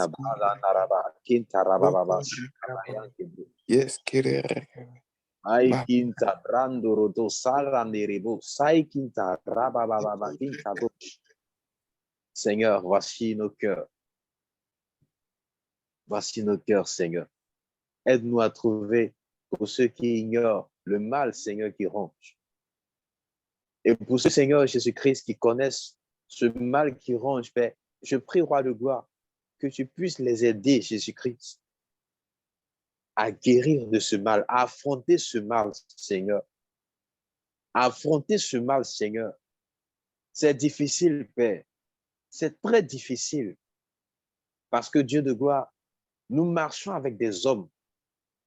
yes, kerereba, Ay quinta brando roto saranderebo sai quinta rabababa quinta boche. Seigneur, voici nos cœurs. Voici nos cœurs, Seigneur. Aide-nous à trouver pour ceux qui ignorent le mal, Seigneur, qui ronge. Et pour ceux, Seigneur Jésus-Christ, qui connaissent ce mal qui ronge, Père, je prie, Roi de gloire, que tu puisses les aider, Jésus-Christ, à guérir de ce mal, à affronter ce mal, Seigneur. À affronter ce mal, Seigneur. C'est difficile, Père. C'est très difficile. Parce que Dieu de gloire, nous marchons avec des hommes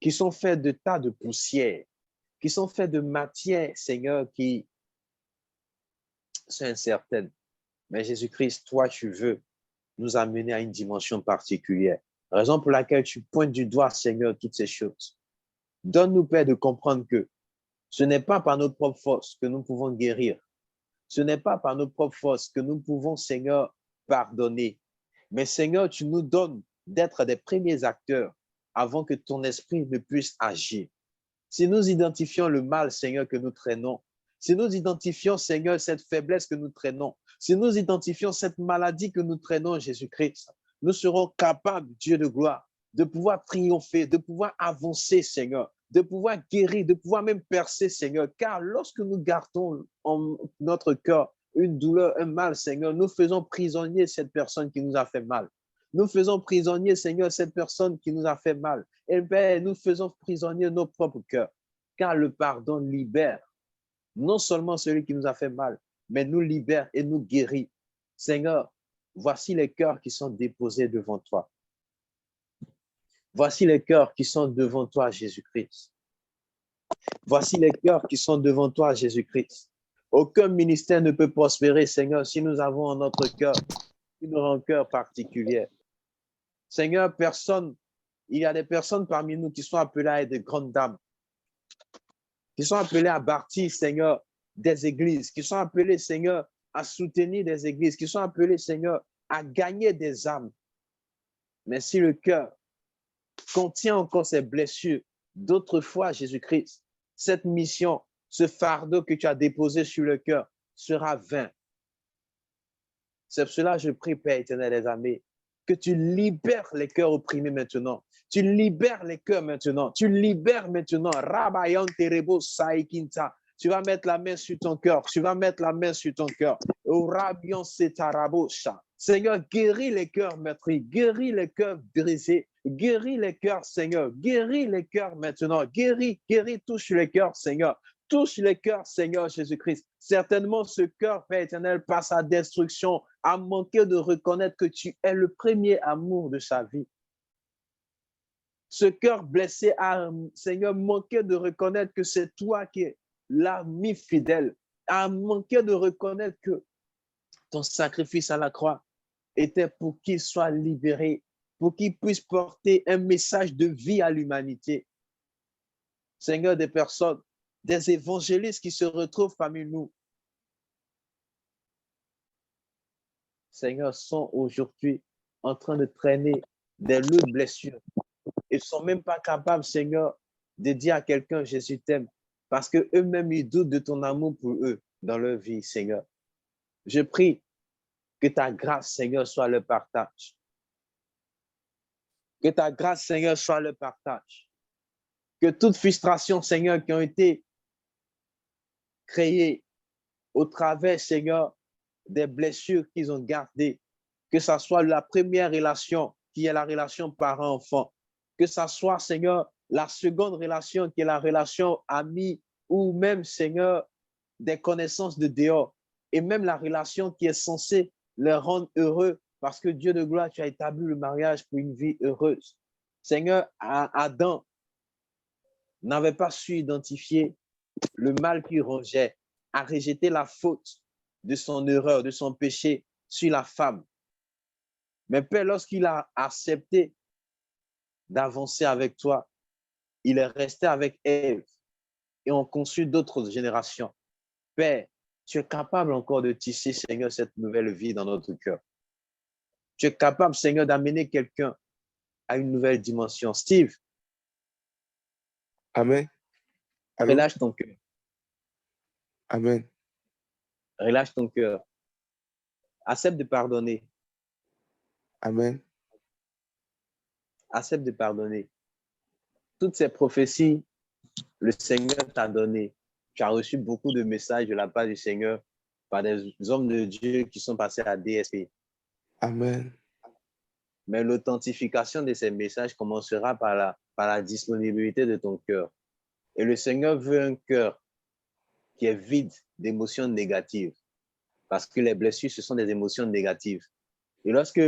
qui sont faits de tas de poussière, qui sont faits de matière, Seigneur, qui sont incertaines. Mais Jésus-Christ, toi, tu veux nous amener à une dimension particulière. Raison pour laquelle tu pointes du doigt, Seigneur, toutes ces choses. Donne-nous, Père, de comprendre que ce n'est pas par notre propre force que nous pouvons guérir. Ce n'est pas par notre propre force que nous pouvons, Seigneur, pardonner. Mais Seigneur, tu nous donnes d'être des premiers acteurs avant que ton esprit ne puisse agir. Si nous identifions le mal, Seigneur, que nous traînons, si nous identifions, Seigneur, cette faiblesse que nous traînons, si nous identifions cette maladie que nous traînons, Jésus-Christ, nous serons capables, Dieu de gloire, de pouvoir triompher, de pouvoir avancer, Seigneur, de pouvoir guérir, de pouvoir même percer, Seigneur. Car lorsque nous gardons en notre cœur une douleur, un mal, Seigneur, nous faisons prisonnier cette personne qui nous a fait mal. Nous faisons prisonnier, Seigneur, cette personne qui nous a fait mal. Et bien, nous faisons prisonnier nos propres cœurs. Car le pardon libère non seulement celui qui nous a fait mal, mais nous libère et nous guérit. Seigneur, voici les cœurs qui sont déposés devant toi. Voici les cœurs qui sont devant toi, Jésus-Christ. Voici les cœurs qui sont devant toi, Jésus-Christ. Aucun ministère ne peut prospérer, Seigneur, si nous avons en notre cœur une rancœur particulière. Seigneur, il y a des personnes parmi nous qui sont appelées à être de grandes dames, qui sont appelées à bâtir, Seigneur, des églises, qui sont appelées, Seigneur, à soutenir des églises, qui sont appelées, Seigneur, à gagner des âmes. Mais si le cœur contient encore ces blessures d'autrefois, Jésus-Christ, cette mission, ce fardeau que tu as déposé sur le cœur sera vain. C'est pour cela que je prie, Père éternel des armées, que tu libères les cœurs opprimés maintenant. Tu libères les cœurs maintenant. Tu libères maintenant. Rabayan terebo saikinta. Tu vas mettre la main sur ton cœur. Tu vas mettre la main sur ton cœur. Rabian setarabosha. Seigneur, guéris les cœurs meurtris. Guéris les cœurs brisés. Guéris les cœurs, Seigneur. Guéris les cœurs maintenant. Guéris, touche les cœurs, Seigneur. Touche les cœurs, Seigneur Jésus-Christ. Certainement, ce cœur, Père éternel, passe à destruction, à manquer de reconnaître que tu es le premier amour de sa vie. Ce cœur blessé a, Seigneur, manqué de reconnaître que c'est toi qui es l'ami fidèle, a manqué de reconnaître que ton sacrifice à la croix était pour qu'il soit libéré, pour qu'il puisse porter un message de vie à l'humanité. Seigneur, des personnes, des évangélistes qui se retrouvent parmi nous, Seigneur, sont aujourd'hui en train de traîner des lourdes blessures. Ils ne sont même pas capables, Seigneur, de dire à quelqu'un, Jésus t'aime, parce qu'eux-mêmes, ils doutent de ton amour pour eux dans leur vie, Seigneur. Je prie que ta grâce, Seigneur, soit le partage. Que ta grâce, Seigneur, soit le partage. Que toute frustration, Seigneur, qui ont été créées au travers, Seigneur, des blessures qu'ils ont gardées, que ce soit la première relation qui est la relation parent-enfant, que ce soit, Seigneur, la seconde relation qui est la relation amie ou même, Seigneur, des connaissances de dehors et même la relation qui est censée les rendre heureux parce que Dieu de gloire, tu as établi le mariage pour une vie heureuse. Seigneur, Adam n'avait pas su identifier le mal qu'il rongeait, a rejeté la faute de son erreur, de son péché sur la femme. Mais Père, lorsqu'il a accepté d'avancer avec toi, il est resté avec Ève et on conçut d'autres générations. Père, tu es capable encore de tisser, Seigneur, cette nouvelle vie dans notre cœur. Tu es capable, Seigneur, d'amener quelqu'un à une nouvelle dimension. Steve, Amen. Allô? relâche ton cœur. Amen. Relâche ton cœur. Accepte de pardonner. Amen. Accepte de pardonner. Toutes ces prophéties, le Seigneur t'a donné. Tu as reçu beaucoup de messages de la part du Seigneur par des hommes de Dieu qui sont passés à DSP. Amen. Mais l'authentification de ces messages commencera par la disponibilité de ton cœur. Et le Seigneur veut un cœur qui est vide d'émotions négatives. Parce que les blessures, ce sont des émotions négatives. Et lorsque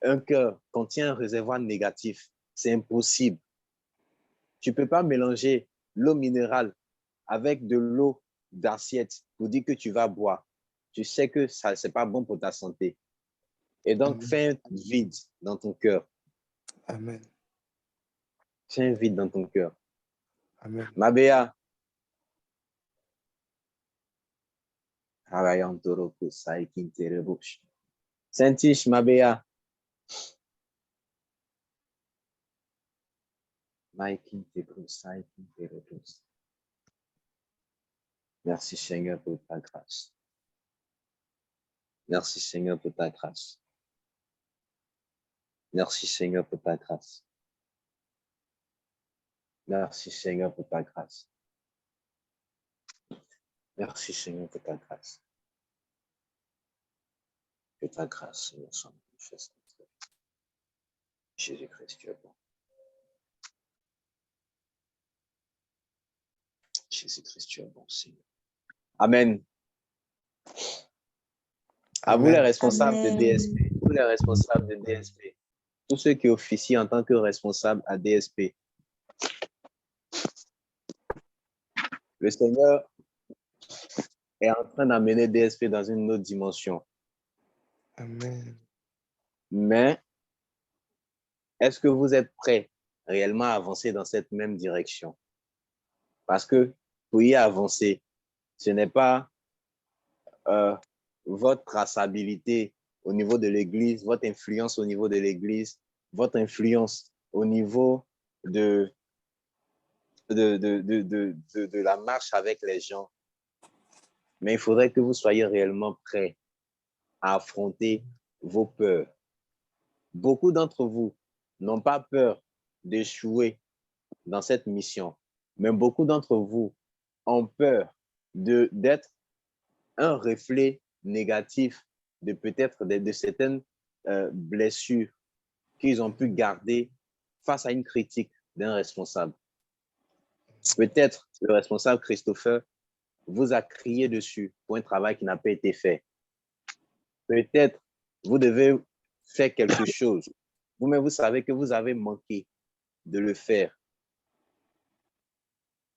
un cœur contient un réservoir négatif, c'est impossible. Tu ne peux pas mélanger l'eau minérale avec de l'eau d'assiette pour dire que tu vas boire. Tu sais que ça, ce n'est pas bon pour ta santé. Et donc, Amen. fais un vide dans ton cœur. Amen. Fais un vide dans ton cœur. Amen. Mabea. Saint-Tiche, Mabea. Merci Seigneur pour ta grâce. Merci Seigneur pour ta grâce. Merci Seigneur pour ta grâce. Merci Seigneur pour ta grâce. Merci Seigneur pour ta grâce. Que ta grâce, Seigneur, soit manifeste. Jésus-Christ, tu es bon. Jésus-Christ, tu es bon, Seigneur. Amen. À vous les responsables de DSP, tous les responsables de DSP, tous ceux qui officient en tant que responsables à DSP, le Seigneur est en train d'amener DSP dans une autre dimension. Amen. Mais est-ce que vous êtes prêts réellement à avancer dans cette même direction? Parce que pour y avancer, ce n'est pas votre traçabilité au niveau de l'Église, votre influence au niveau de l'Église, votre influence au niveau de la marche avec les gens. Mais il faudrait que vous soyez réellement prêts à affronter vos peurs. Beaucoup d'entre vous n'ont pas peur d'échouer dans cette mission, mais beaucoup d'entre vous ont peur d'être un reflet négatif de peut-être de certaines blessures qu'ils ont pu garder face à une critique d'un responsable. Peut-être le responsable Christopher vous a crié dessus pour un travail qui n'a pas été fait. Peut-être vous devez faire quelque chose. Vous-même, vous savez que vous avez manqué de le faire.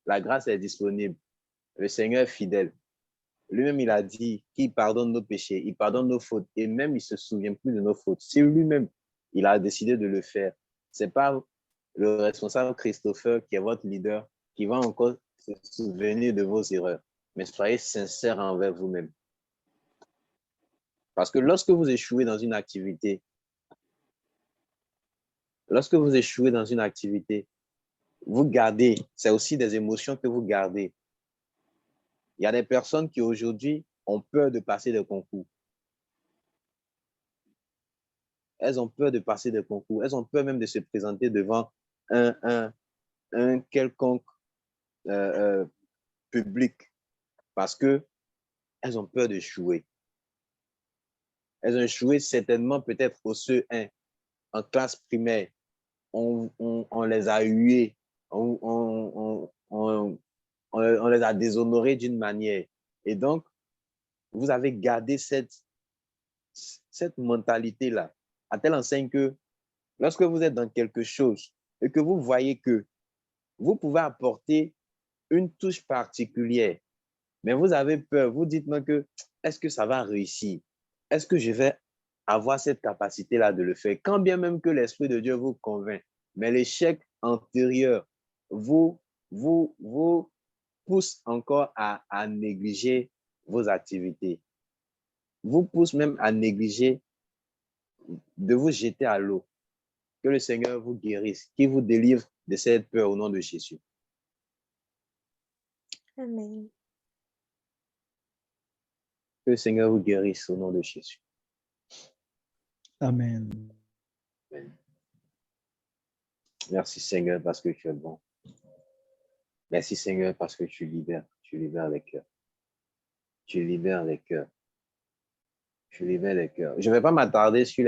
La grâce est disponible. Le Seigneur est fidèle. Lui-même, il a dit qu'il pardonne nos péchés, il pardonne nos fautes et même il ne se souvient plus de nos fautes. Si lui-même, il a décidé de le faire, ce n'est pas le responsable Christopher qui est votre leader qui va encore se souvenir de vos erreurs. Mais soyez sincères envers vous-même. Parce que lorsque vous échouez dans une activité, vous gardez, c'est aussi des émotions que vous gardez. Il y a des personnes qui aujourd'hui ont peur de passer des concours. Elles ont peur de passer des concours. Elles ont peur même de se présenter devant un quelconque public parce qu'elles ont peur de jouer. Elles ont échoué certainement peut-être au CE1, en classe primaire. On les a huées, on les a déshonorées d'une manière. Et donc, vous avez gardé cette mentalité-là, à telle enseigne que lorsque vous êtes dans quelque chose et que vous voyez que vous pouvez apporter une touche particulière, mais vous avez peur, vous dites non que est-ce que ça va réussir? Est-ce que je vais avoir cette capacité-là de le faire? Quand bien même que l'Esprit de Dieu vous convainc, mais l'échec antérieur vous pousse encore à négliger vos activités, vous pousse même à négliger de vous jeter à l'eau. Que le Seigneur vous guérisse, qu'il vous délivre de cette peur au nom de Jésus. Amen. Que le Seigneur vous guérisse au nom de Jésus. Amen. Amen. Merci Seigneur parce que tu es bon. Merci Seigneur parce que tu libères les cœurs. Tu libères les cœurs. Tu libères les cœurs. Je ne vais pas m'attarder sur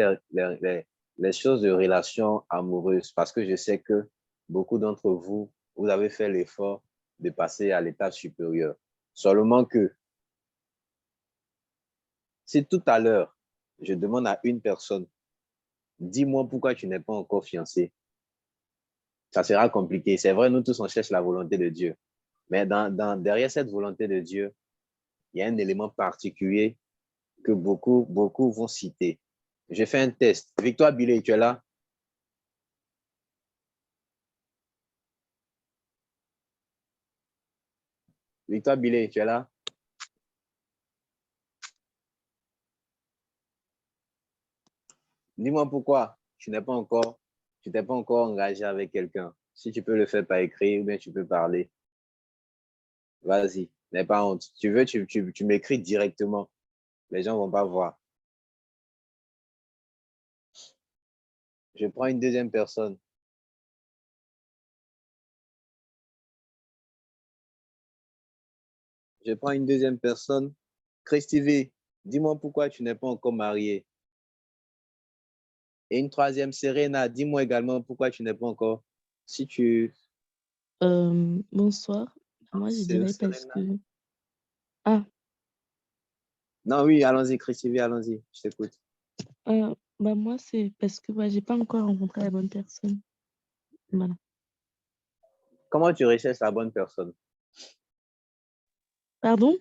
les choses de relations amoureuses parce que je sais que beaucoup d'entre vous, vous avez fait l'effort de passer à l'étape supérieure. Seulement que si tout à l'heure, je demande à une personne, dis-moi pourquoi tu n'es pas encore fiancé, ça sera compliqué. C'est vrai, nous tous, on cherche la volonté de Dieu. Mais derrière cette volonté de Dieu, il y a un élément particulier que beaucoup vont citer. J'ai fait un test. Victoire Billet, tu es là? Victoire Billet, tu es là? Dis-moi pourquoi tu t'es pas encore engagé avec quelqu'un. Si tu peux le faire par écrit ou bien tu peux parler. Vas-y, n'aie pas honte. Tu veux, tu m'écris directement. Les gens ne vont pas voir. Je prends une deuxième personne. Je prends une deuxième personne. Christy V, dis-moi pourquoi tu n'es pas encore marié. Et une troisième, Serena, dis-moi également pourquoi tu n'es pas encore. Si tu... Bonsoir. Moi, je dirais parce que... Ah, Non, oui, allons-y, Christy V, allons-y. Je t'écoute. moi, c'est parce que j'ai pas encore rencontré la bonne personne. Voilà. Comment tu recherches la bonne personne? Pardon?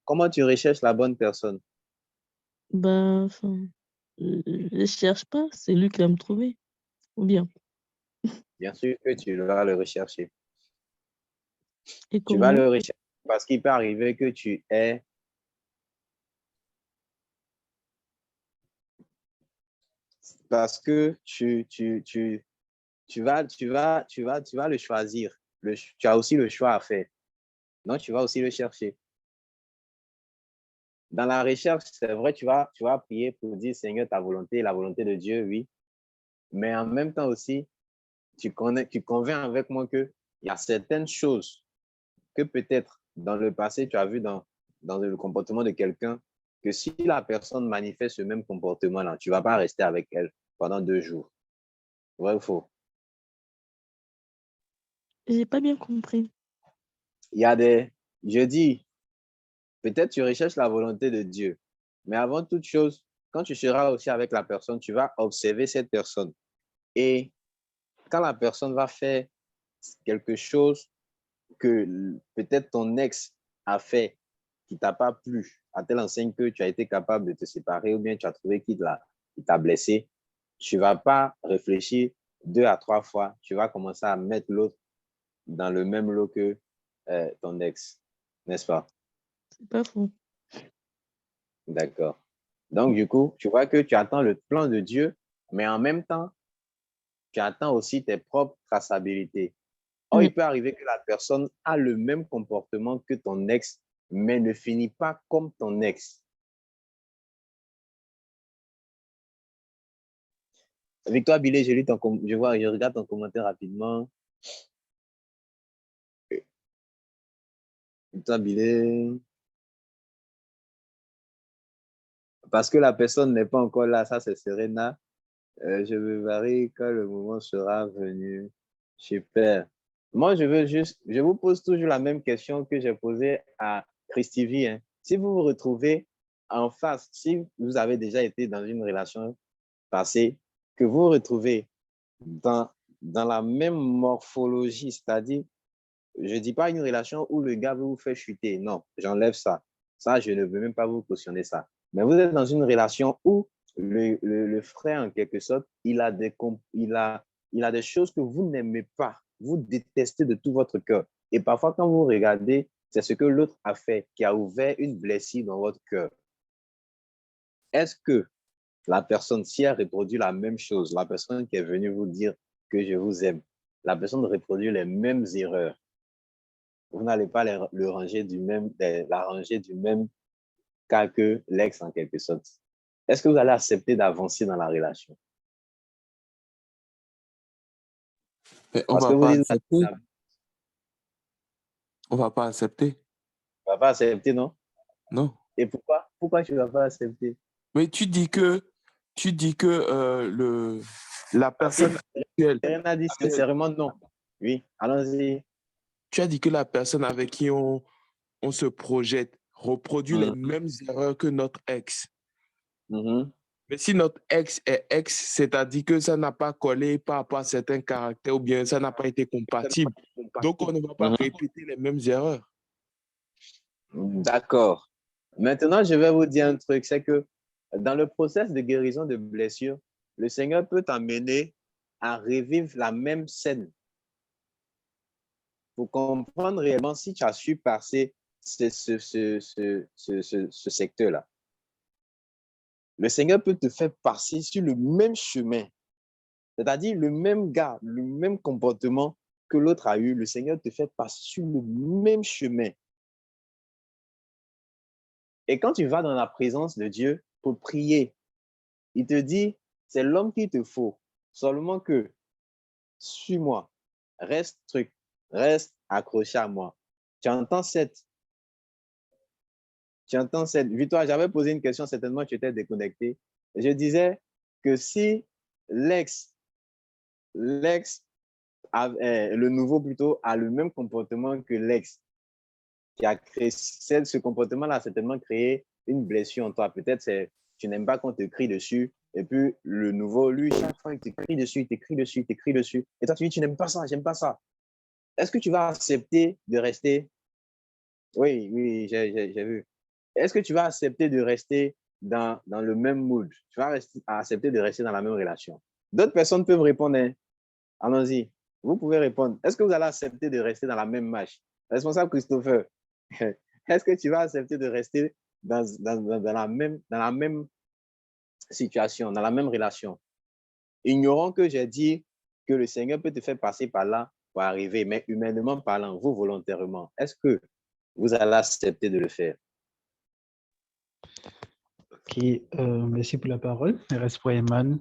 Comment tu recherches la bonne personne? Je cherche pas, c'est lui qui va me trouver. Ou bien. Bien sûr que tu vas le rechercher. Et Tu vas comment? le rechercher parce qu'il peut arriver que tu aies... Parce que tu vas le choisir. Tu as aussi le choix à faire. Donc, tu vas aussi le chercher. Dans la recherche, c'est vrai, tu vas prier pour dire, Seigneur, ta volonté, la volonté de Dieu, oui. Mais en même temps aussi, tu conviens avec moi qu'il y a certaines choses que peut-être dans le passé, tu as vu dans le comportement de quelqu'un, que si la personne manifeste ce même comportement-là, tu ne vas pas rester avec elle pendant 2 jours. Vrai ou faux? J'ai pas bien compris. Je dis, peut-être tu recherches la volonté de Dieu, mais avant toute chose, quand tu seras aussi avec la personne, tu vas observer cette personne. Et quand la personne va faire quelque chose que peut-être ton ex a fait qui t'a pas plu, à telle enseigne que tu as été capable de te séparer ou bien tu as trouvé qu'il t'a blessé, tu vas pas réfléchir 2 à 3 fois, tu vas commencer à mettre l'autre dans le même lot que ton ex, n'est-ce pas? C'est pas faux. D'accord. Donc, du coup, tu vois que tu attends le plan de Dieu, mais en même temps, tu attends aussi tes propres traçabilités. Or, il peut arriver que la personne a le même comportement que ton ex, mais ne finit pas comme ton ex. Victoire Billet, je regarde ton commentaire rapidement. Victoire Billet, parce que la personne n'est pas encore là, ça c'est Serena. Je me varie quand le moment sera venu. Super. Moi, je vous pose toujours la même question que j'ai posée à Christy V, hein. Si vous vous retrouvez en face, si vous avez déjà été dans une relation passée, que vous vous retrouvez dans, dans la même morphologie, c'est-à-dire, je ne dis pas une relation où le gars veut vous faire chuter, non, j'enlève ça. Ça, je ne veux même pas vous cautionner ça. Mais vous êtes dans une relation où le frère, en quelque sorte, il a des choses que vous n'aimez pas, vous détestez de tout votre cœur. Et parfois, quand vous regardez, c'est ce que l'autre a fait qui a ouvert une blessure dans votre cœur. Est-ce que la personne, si elle reproduit la même chose, la personne qui est venue vous dire que je vous aime, la personne reproduit les mêmes erreurs, vous n'allez pas la ranger du même cas que l'ex en quelque sorte. Est-ce que vous allez accepter d'avancer dans la relation? Mais on Parce que va vous pas dites, accepter. On va pas accepter. tu ne vas pas accepter, non? Non. Et pourquoi? Pourquoi tu ne vas pas accepter? Mais tu dis que la personne actuelle, Rien n'a dit sincèrement non. Oui, allons-y. tu as dit que la personne avec qui on se projette reproduit les mêmes erreurs que notre ex. Mais si notre ex est ex, c'est-à-dire que ça n'a pas collé par rapport à certains caractères ou bien ça n'a pas été compatible. Donc, on ne va pas répéter les mêmes erreurs. D'accord. Maintenant, je vais vous dire un truc, c'est que dans le processus de guérison de blessures, le Seigneur peut t'amener à revivre la même scène pour comprendre réellement si tu as su passer ce secteur-là. Le Seigneur peut te faire passer sur le même chemin, c'est-à-dire le même gars, le même comportement que l'autre a eu, le Seigneur te fait passer sur le même chemin. Et quand tu vas dans la présence de Dieu pour prier, il te dit, c'est l'homme qu'il te faut, seulement que suis-moi, reste accroché à moi. Tu entends cette. Victoire, j'avais posé une question, certainement tu étais déconnecté. Je disais que si l'ex, le nouveau plutôt, a le même comportement que l'ex, qui a créé ce comportement-là, a certainement créé une blessure en toi. Peut-être c'est tu n'aimes pas qu'on te crie dessus. Et puis le nouveau, lui, chaque fois, il te crie dessus, il te crie dessus, il te crie dessus. Et toi, tu dis, tu n'aimes pas ça, j'aime pas ça. Est-ce que tu vas accepter de rester? Oui, oui, j'ai vu. Est-ce que tu vas accepter de rester dans le même mood? Tu vas accepter de rester dans la même relation? D'autres personnes peuvent répondre, hein. Allons-y. Vous pouvez répondre. Est-ce que vous allez accepter de rester dans la même match? Responsable Christopher, est-ce que tu vas accepter de rester dans la même situation, dans la même relation? Ignorons que j'ai dit que le Seigneur peut te faire passer par là pour arriver, mais humainement parlant, vous volontairement, est-ce que vous allez accepter de le faire? Ok, merci pour la parole. Reste pour Eman.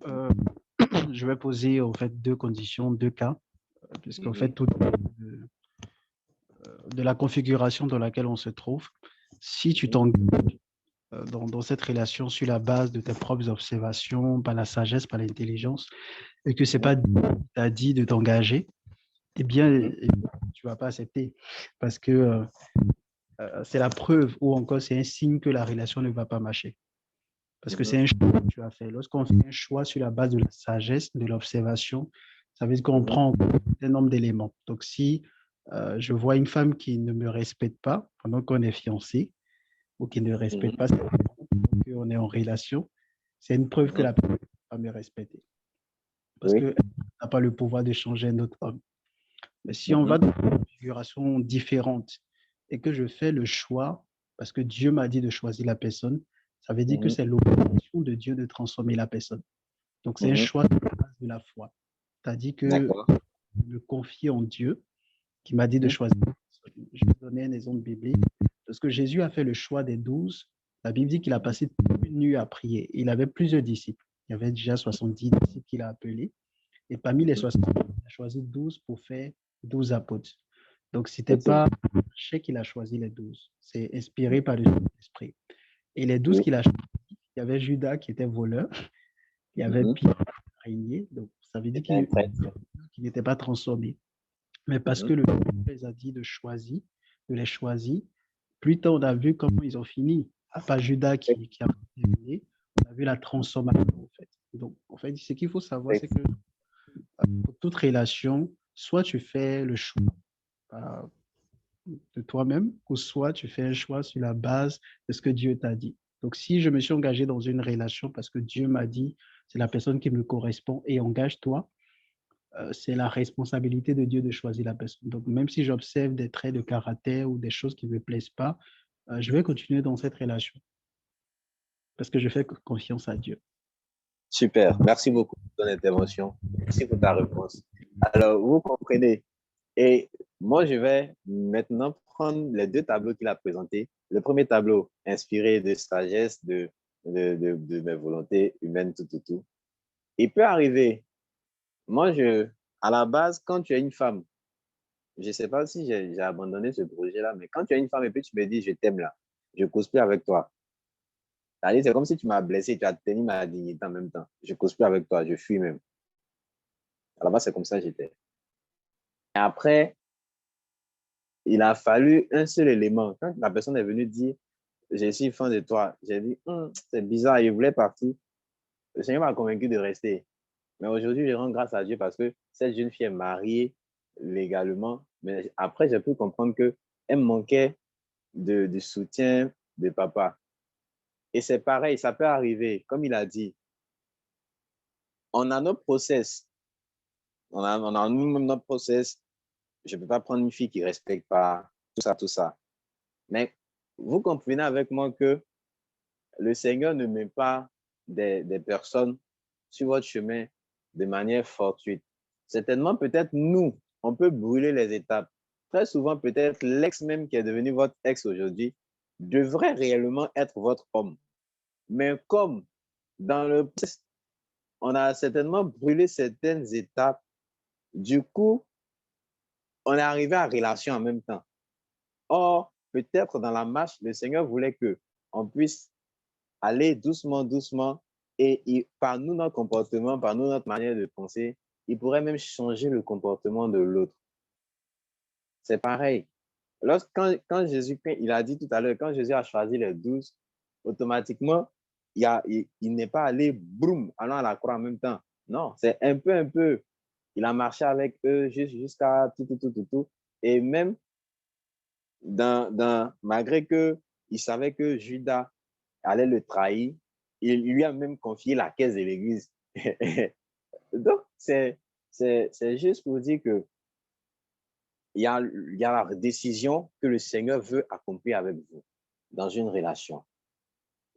Je vais poser en fait deux conditions, deux cas, puisqu'en fait, tout de la configuration dans laquelle on se trouve, si tu t'engages dans cette relation sur la base de tes propres observations, par la sagesse, par l'intelligence, et que c'est pas t'as dit de t'engager, eh bien, tu vas pas accepter, parce que c'est la preuve ou encore c'est un signe que la relation ne va pas marcher. Parce que c'est un choix que tu as fait. Lorsqu'on fait un choix sur la base de la sagesse, de l'observation, ça veut dire qu'on prend un nombre d'éléments. Donc, si je vois une femme qui ne me respecte pas pendant qu'on est fiancé, ou qui ne respecte pas qu'on est en relation, c'est une preuve que la personne ne va pas me respecter. Parce qu'elle n'a pas le pouvoir de changer un autre homme. Mais si on va dans une configuration différente et que je fais le choix, parce que Dieu m'a dit de choisir la personne, ça veut dire que c'est l'obligation de Dieu de transformer la personne. Donc, c'est un choix de la foi. C'est-à-dire que je me confie en Dieu qui m'a dit de choisir. Je vais donner un exemple biblique. Lorsque Jésus a fait le choix des 12, la Bible dit qu'il a passé toute une nuit à prier. Il avait plusieurs disciples. Il y avait déjà 70 disciples qu'il a appelés. Et parmi les 70, il a choisi 12 pour faire 12 apôtres. Donc, ce n'était pas Ché qu'il a choisi les 12. C'est inspiré par le Saint-Esprit. Et les 12 qu'il a choisis, il y avait Judas qui était voleur. Il y avait Pierre qui régnait. Donc, ça veut dire qu'il n'était pas transformé. Mais parce que le Seigneur les a dit de les choisir, plus tard, on a vu comment ils ont fini. Pas Judas qui a terminé, on a vu la transformation, en fait. Donc, en fait, ce qu'il faut savoir, c'est que pour toute relation, soit tu fais le choix de toi-même, ou soit tu fais un choix sur la base de ce que Dieu t'a dit. Donc, si je me suis engagé dans une relation parce que Dieu m'a dit, c'est la personne qui me correspond et engage-toi, c'est la responsabilité de Dieu de choisir la personne. Donc, même si j'observe des traits de caractère ou des choses qui ne me plaisent pas, je vais continuer dans cette relation parce que je fais confiance à Dieu. Super. Merci beaucoup pour ton intervention. Merci pour ta réponse. Alors, vous comprenez. Et moi, je vais maintenant prendre les deux tableaux qu'il a présentés. Le premier tableau, inspiré de sagesse, de mes volontés humaines, tout. Il peut arriver. Moi, à la base, quand tu es une femme, je ne sais pas si j'ai abandonné ce projet-là, mais quand tu es une femme et puis tu me dis, je t'aime là, je ne cause plus avec toi. C'est comme si tu m'as blessé, tu as tenu ma dignité en même temps. Je ne cause plus avec toi, je fuis même. À la base, c'est comme ça que j'étais. Et après, il a fallu un seul élément. Quand la personne est venue dire, je suis fan de toi, j'ai dit, c'est bizarre, il voulait partir. Le Seigneur m'a convaincu de rester. Mais aujourd'hui, je rends grâce à Dieu parce que cette jeune fille est mariée légalement. Mais après, j'ai pu comprendre qu'elle manquait de soutien de papa. Et c'est pareil, ça peut arriver. Comme il a dit, on a notre process. On a nous-mêmes notre process. Je ne peux pas prendre une fille qui ne respecte pas tout ça. Mais vous comprenez avec moi que le Seigneur ne met pas des personnes sur votre chemin de manière fortuite. Certainement, peut-être nous, on peut brûler les étapes. Très souvent, peut-être l'ex même qui est devenu votre ex aujourd'hui devrait réellement être votre homme. Mais comme dans le processus, on a certainement brûlé certaines étapes, du coup, on est arrivé à relation en même temps. Or, peut-être dans la marche, le Seigneur voulait qu'on puisse aller doucement et par nous, notre comportement, par nous, notre manière de penser, il pourrait même changer le comportement de l'autre. C'est pareil. Quand Jésus, il a dit tout à l'heure, quand Jésus a choisi les 12, automatiquement, il n'est pas allé, boum, allant à la croix en même temps. Non, c'est un peu. Il a marché avec eux jusqu'à tout. Et même, malgré qu'il savait que Judas allait le trahir, il lui a même confié la caisse de l'église. Donc, c'est juste pour dire que il y a la décision que le Seigneur veut accomplir avec vous dans une relation.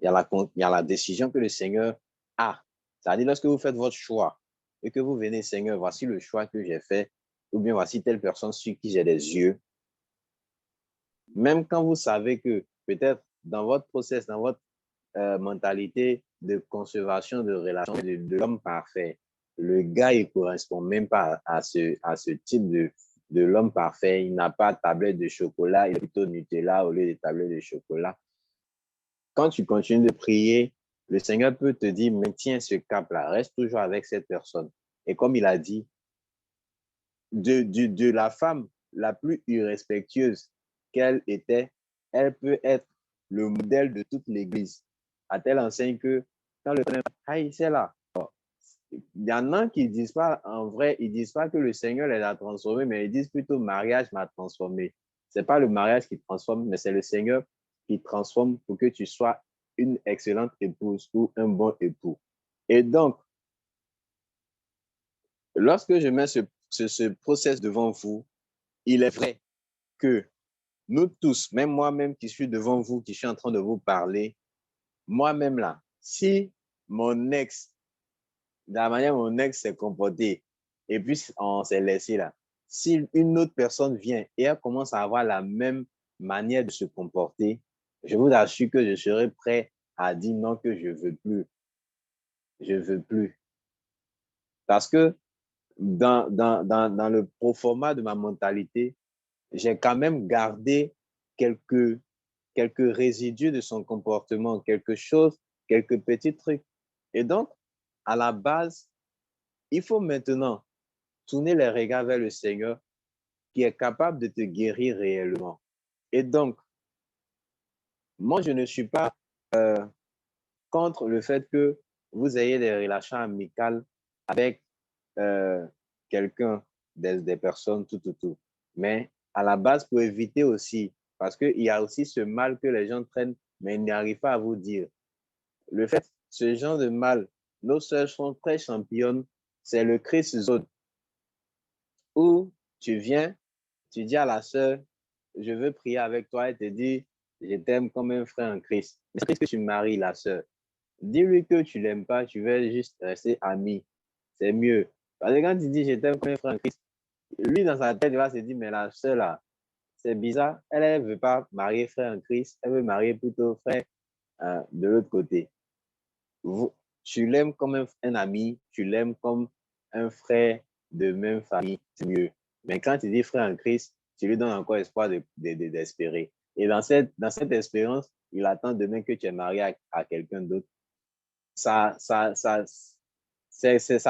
Il y a la décision que le Seigneur a. C'est-à-dire, lorsque vous faites votre choix et que vous venez, Seigneur, voici le choix que j'ai fait, ou bien voici telle personne sur qui j'ai des yeux. Même quand vous savez que peut-être dans votre process, dans votre mentalité de conservation de relation de l'homme parfait, le gars, il ne correspond même pas à ce type de l'homme parfait. Il n'a pas de tablette de chocolat, il est plutôt Nutella au lieu de tablette de chocolat. Quand tu continues de prier, le Seigneur peut te dire, maintiens ce cap-là, reste toujours avec cette personne. Et comme il a dit, de la femme la plus irrespectueuse qu'elle était, elle peut être le modèle de toute l'Église. À telle enseigne que quand le Seigneur, c'est là. Il y en a qui disent pas, en vrai, ils disent pas que le Seigneur les a transformés, mais ils disent plutôt mariage m'a transformé. C'est pas le mariage qui transforme, mais c'est le Seigneur qui transforme pour que tu sois une excellente épouse ou un bon époux. Et donc, lorsque je mets ce process devant vous, il est vrai que nous tous, même moi-même qui suis devant vous, qui suis en train de vous parler, moi-même là, si mon ex, de la manière dont mon ex s'est comporté, et puis on s'est laissé là, si une autre personne vient et elle commence à avoir la même manière de se comporter, je vous assure que je serai prêt à dire non, que je ne veux plus. Je ne veux plus. Parce que dans le proforma de ma mentalité, j'ai quand même gardé quelques résidus de son comportement, quelque chose, quelques petits trucs. Et donc, à la base, il faut maintenant tourner les regards vers le Seigneur qui est capable de te guérir réellement. Et donc, moi, je ne suis pas contre le fait que vous ayez des relations amicales avec quelqu'un, des personnes, tout. Mais à la base, pour éviter aussi, parce qu'il y a aussi ce mal que les gens traînent, mais ils n'arrivent pas à vous dire. Le fait, ce genre de mal, nos sœurs sont très championnes, c'est le Christ zone, où tu viens, tu dis à la sœur, je veux prier avec toi, elle te dit, je t'aime comme un frère en Christ. Mais c'est que tu maries la sœur. Dis-lui que tu l'aimes pas, tu veux juste rester ami. C'est mieux. Parce que quand tu dis je t'aime comme un frère en Christ, lui dans sa tête, il va se dire, mais la sœur là, c'est bizarre, elle ne veut pas marier frère en Christ, elle veut marier plutôt frère de l'autre côté. Tu l'aimes comme un ami, tu l'aimes comme un frère de même famille, c'est mieux. Mais quand tu dis frère en Christ, tu lui donnes encore espoir d'espérer. Et dans cette espérance, il attend demain que tu es marié à quelqu'un d'autre. Ça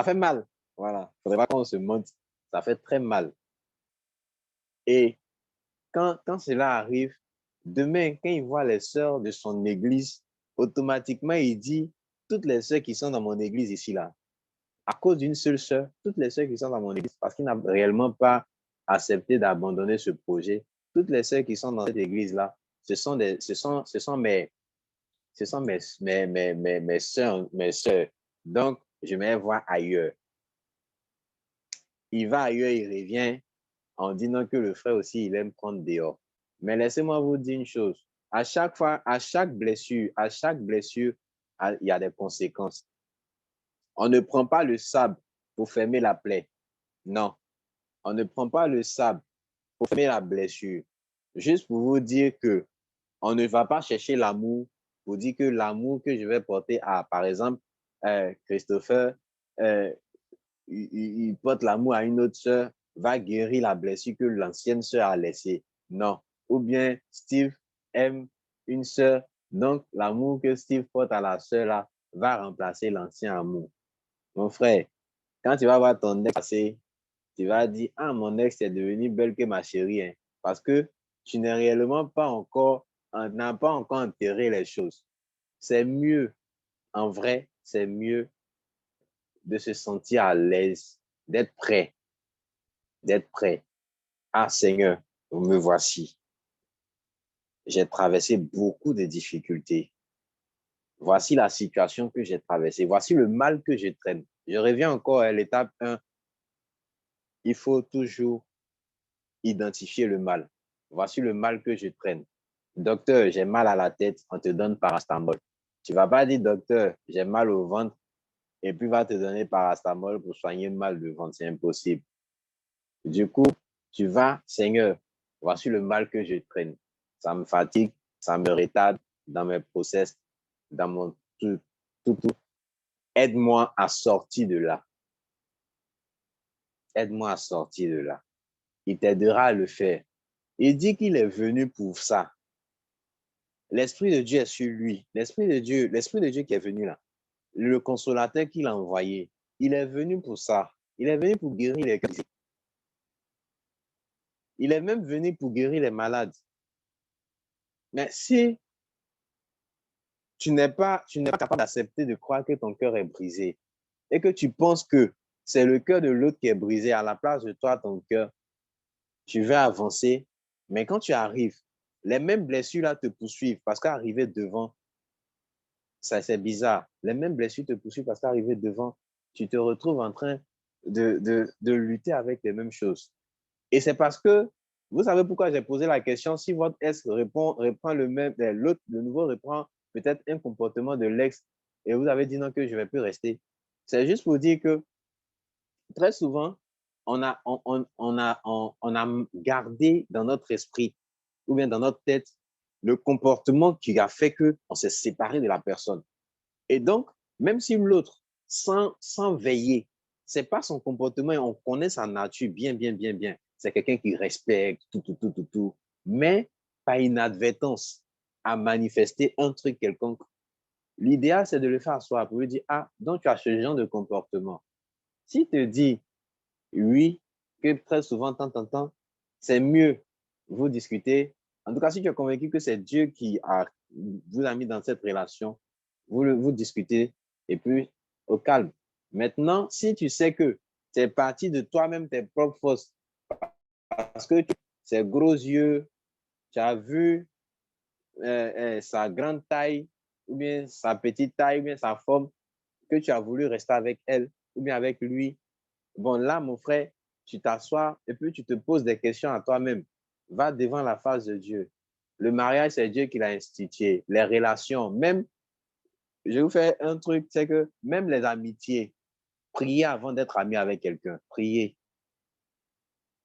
fait mal. Voilà. Il ne faudrait pas qu'on se monte. Ça fait très mal. Et quand cela arrive, demain, quand il voit les sœurs de son église, automatiquement, il dit, toutes les sœurs qui sont dans mon église ici, là, à cause d'une seule sœur, toutes les sœurs qui sont dans mon église, parce qu'il n'a réellement pas accepté d'abandonner ce projet, toutes les sœurs qui sont dans cette église-là, ce sont mes sœurs. Donc, je vais voir ailleurs. Il va ailleurs, il revient en disant que le frère aussi, il aime prendre dehors. Mais laissez-moi vous dire une chose. À chaque fois, à chaque blessure, il y a des conséquences. On ne prend pas le sable pour fermer la plaie. Non. On ne prend pas le sable pour fermer la blessure. Juste pour vous dire que on ne va pas chercher l'amour pour dire que l'amour que je vais porter à, par exemple, Christopher, il porte l'amour à une autre sœur, va guérir la blessure que l'ancienne sœur a laissée. Non. Ou bien Steve aime une sœur, donc l'amour que Steve porte à la sœur là va remplacer l'ancien amour. Mon frère, quand tu vas voir ton ex passer, tu vas dire, ah, mon ex est devenue belle que ma chérie, hein, parce que tu n'es réellement pas encore, n'a pas encore enterré les choses. C'est mieux, en vrai, c'est mieux de se sentir à l'aise, d'être prêt. Ah, Seigneur, me voici. J'ai traversé beaucoup de difficultés. Voici la situation que j'ai traversée. Voici le mal que je traîne. Je reviens encore à l'étape 1. Il faut toujours identifier le mal. Voici le mal que je traîne. Docteur, j'ai mal à la tête, on te donne paracétamol. Tu ne vas pas dire, docteur, j'ai mal au ventre, et puis va te donner paracétamol pour soigner le mal de ventre. C'est impossible. Du coup, tu vas, Seigneur, voici le mal que je traîne. Ça me fatigue, ça me retarde dans mes process, dans mon tout. Aide-moi à sortir de là. Aide-moi à sortir de là. Il t'aidera à le faire. Il dit qu'il est venu pour ça. L'Esprit de Dieu est sur lui. L'Esprit de Dieu qui est venu là, le consolateur qu'il a envoyé, il est venu pour ça. Il est venu pour guérir les cris. Il est même venu pour guérir les malades. Mais si tu n'es pas capable d'accepter de croire que ton cœur est brisé et que tu penses que c'est le cœur de l'autre qui est brisé à la place de toi, ton cœur, tu vas avancer. Mais quand tu arrives, les mêmes blessures là te poursuivent parce qu'arriver devant, ça c'est bizarre. Les mêmes blessures te poursuivent parce qu'arriver devant, tu te retrouves en train de lutter avec les mêmes choses. Et c'est parce que Vous savez pourquoi j'ai posé la question? Si votre ex reprend le même, l'autre, le nouveau reprend peut-être un comportement de l'ex et vous avez dit non que je ne vais plus rester. C'est juste pour dire que très souvent, on a gardé dans notre esprit ou bien dans notre tête le comportement qui a fait qu'on s'est séparé de la personne. Et donc, même si l'autre, sans veiller, ce n'est pas son comportement, on connaît sa nature bien. C'est quelqu'un qui respecte tout. Mais par inadvertance, à manifester un truc quelconque. L'idéal, c'est de le faire asseoir pour lui dire, ah, donc tu as ce genre de comportement. S'il te dit oui, que très souvent, temps, c'est mieux vous discuter. En tout cas, si tu es convaincu que c'est Dieu qui vous a mis dans cette relation, vous discutez et puis au calme. Maintenant, si tu sais que c'est parti de toi-même, tes propres forces, parce que ses gros yeux, tu as vu sa grande taille, ou bien sa petite taille, ou bien sa forme, que tu as voulu rester avec elle, ou bien avec lui. Bon, là, mon frère, tu t'assois et puis tu te poses des questions à toi-même. Va devant la face de Dieu. Le mariage, c'est Dieu qui l'a institué. Les relations, même, je vais vous faire un truc, c'est que même les amitiés, priez avant d'être ami avec quelqu'un. Priez.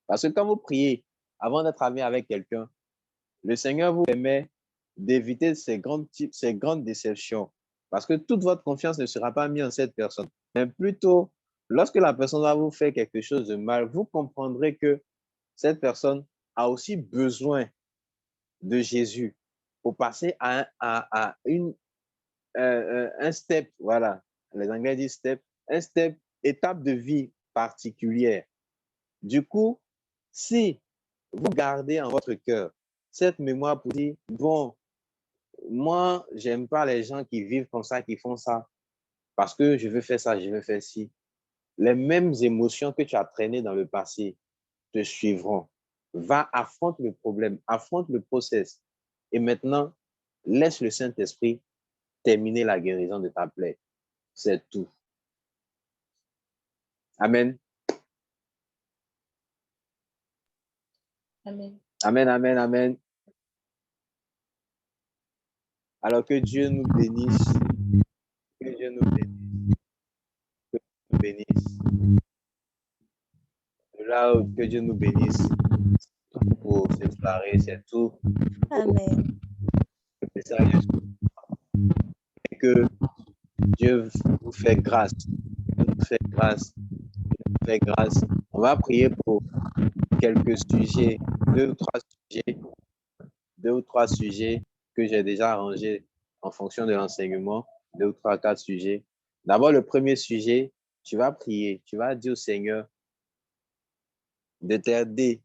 Parce que quand vous priez avant d'être ami avec quelqu'un, le Seigneur vous permet d'éviter ces grandes déceptions. Parce que toute votre confiance ne sera pas mise en cette personne. Mais plutôt, lorsque la personne va vous faire quelque chose de mal, vous comprendrez que cette personne a aussi besoin de Jésus pour passer à un step, voilà, les Anglais disent step, un step, étape de vie particulière. Du coup, si vous gardez en votre cœur cette mémoire pour dire, bon, moi, j'aime pas les gens qui vivent comme ça, qui font ça, parce que je veux faire ça, je veux faire ci. Les mêmes émotions que tu as traînées dans le passé te suivront. Va, affronte le problème, affronte le process. Et maintenant, laisse le Saint-Esprit terminer la guérison de ta plaie. C'est tout. Amen. Amen. Amen. Alors que Dieu nous bénisse. Que Dieu nous bénisse. Que Dieu nous bénisse. Là, que Dieu nous bénisse. Pour cette soirée, c'est tout. Amen. Que Dieu vous fait grâce. Dieu nous fait grâce. Dieu nous fait grâce. On va prier pour quelques sujets, deux ou trois sujets que j'ai déjà arrangés en fonction de l'enseignement, 2 ou 3, 4 sujets. D'abord, le premier sujet, tu vas prier, tu vas dire au Seigneur de t'aider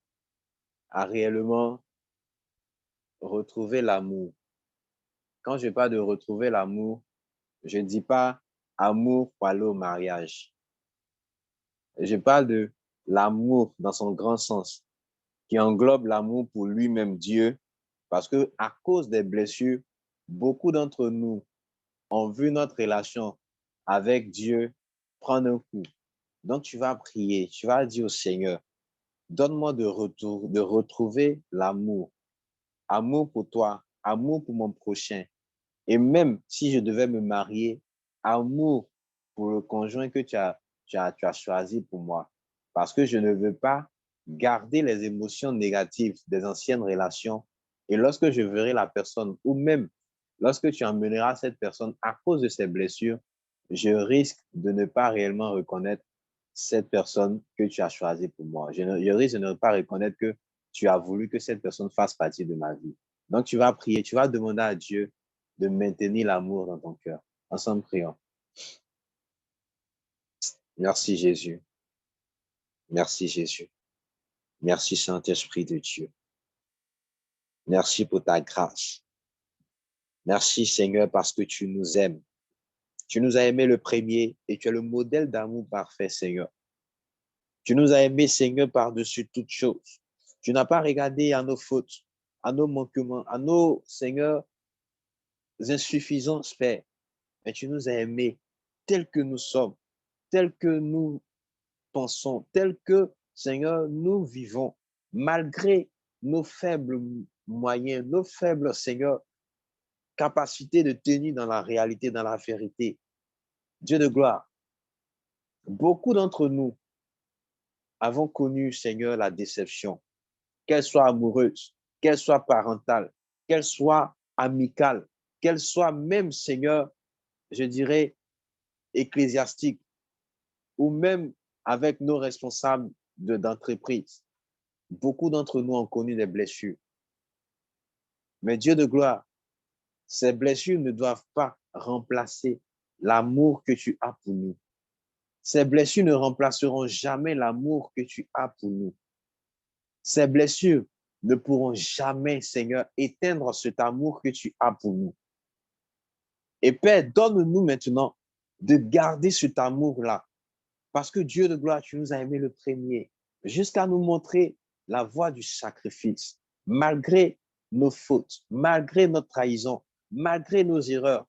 à réellement retrouver l'amour. Quand je parle de retrouver l'amour, je ne dis pas amour pour aller au mariage. Je parle de l'amour dans son grand sens, qui englobe l'amour pour lui-même, Dieu, parce que à cause des blessures, beaucoup d'entre nous ont vu notre relation avec Dieu prendre un coup. Donc, tu vas prier, tu vas dire au Seigneur, donne-moi de retrouver l'amour. Amour pour toi, amour pour mon prochain. Et même si je devais me marier, amour pour le conjoint que tu as choisi pour moi. Parce que je ne veux pas garder les émotions négatives des anciennes relations. Et lorsque je verrai la personne, ou même lorsque tu emmèneras cette personne à cause de ses blessures, je risque de ne pas réellement reconnaître cette personne que tu as choisie pour moi. Je risque de ne pas reconnaître que tu as voulu que cette personne fasse partie de ma vie. Donc, tu vas prier, tu vas demander à Dieu de maintenir l'amour dans ton cœur. Ensemble, prions. Merci Jésus. Merci Jésus. Merci Saint-Esprit de Dieu. Merci pour ta grâce. Merci Seigneur parce que tu nous aimes. Tu nous as aimés le premier et tu es le modèle d'amour parfait, Seigneur. Tu nous as aimés, Seigneur, par-dessus toutes choses. Tu n'as pas regardé à nos fautes, à nos manquements, à nos, Seigneur, insuffisances, Père. Mais tu nous as aimés tels que nous sommes, tels que nous pensons, tels que, Seigneur, nous vivons, malgré nos faibles moyens, nos faibles, Seigneur, capacités de tenir dans la réalité, dans la vérité. Dieu de gloire, beaucoup d'entre nous avons connu, Seigneur, la déception, qu'elle soit amoureuse, qu'elle soit parentale, qu'elle soit amicale, qu'elle soit même, Seigneur, je dirais, ecclésiastique, ou même avec nos responsables d'entreprise. Beaucoup d'entre nous ont connu des blessures. Mais Dieu de gloire, ces blessures ne doivent pas remplacer l'amour que tu as pour nous. Ces blessures ne remplaceront jamais l'amour que tu as pour nous. Ces blessures ne pourront jamais, Seigneur, éteindre cet amour que tu as pour nous. Et Père, donne-nous maintenant de garder cet amour-là. Parce que Dieu de gloire, tu nous as aimés le premier, jusqu'à nous montrer la voie du sacrifice, malgré nos fautes, malgré notre trahison, malgré nos erreurs.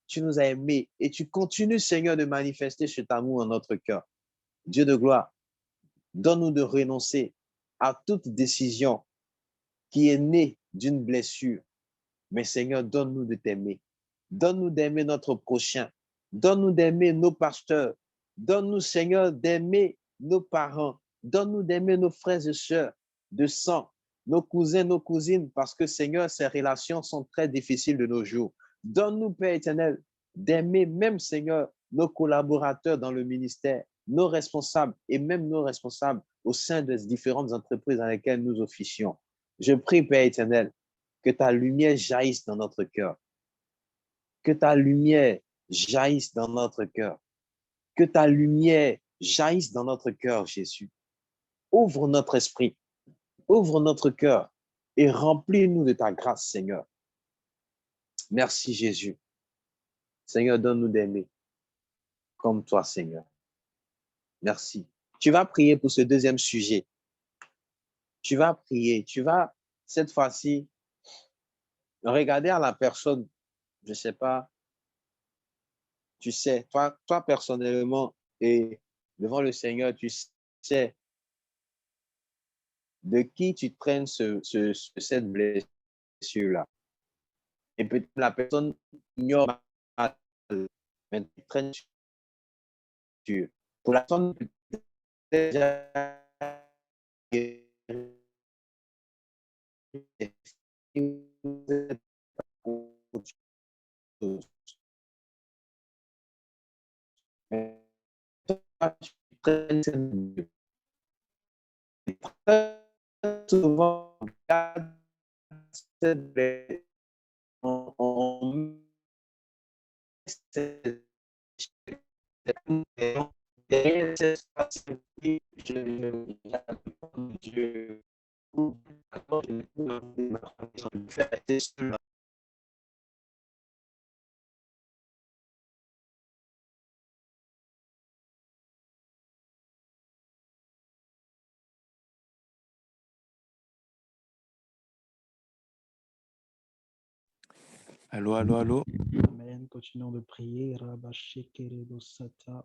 Tu nous as aimés et tu continues, Seigneur, de manifester cet amour en notre cœur. Dieu de gloire, donne-nous de renoncer à toute décision qui est née d'une blessure. Mais Seigneur, donne-nous de t'aimer. Donne-nous d'aimer notre prochain. Donne-nous d'aimer nos pasteurs. Donne-nous, Seigneur, d'aimer nos parents. Donne-nous d'aimer nos frères et sœurs de sang, nos cousins, nos cousines, parce que, Seigneur, ces relations sont très difficiles de nos jours. Donne-nous, Père éternel, d'aimer même, Seigneur, nos collaborateurs dans le ministère, nos responsables et même nos responsables au sein des différentes entreprises dans lesquelles nous officions. Je prie, Père éternel, que ta lumière jaillisse dans notre cœur. Que ta lumière jaillisse dans notre cœur. Que ta lumière jaillisse dans notre cœur, Jésus. Ouvre notre esprit, ouvre notre cœur et remplis-nous de ta grâce, Seigneur. Merci, Jésus. Seigneur, donne-nous d'aimer comme toi, Seigneur. Merci. Tu vas prier pour ce deuxième sujet. Tu vas prier. Tu vas, cette fois-ci, regarder à la personne, je ne sais pas, tu sais, toi personnellement et devant le Seigneur, tu sais de qui tu traînes cette blessure-là. Et peut-être la personne ignore, mais tu traînes sur. Pour la personne, déjà souvent, on Allô, allô, allô. Amen. Continuons de prier. Rabashekeredosata.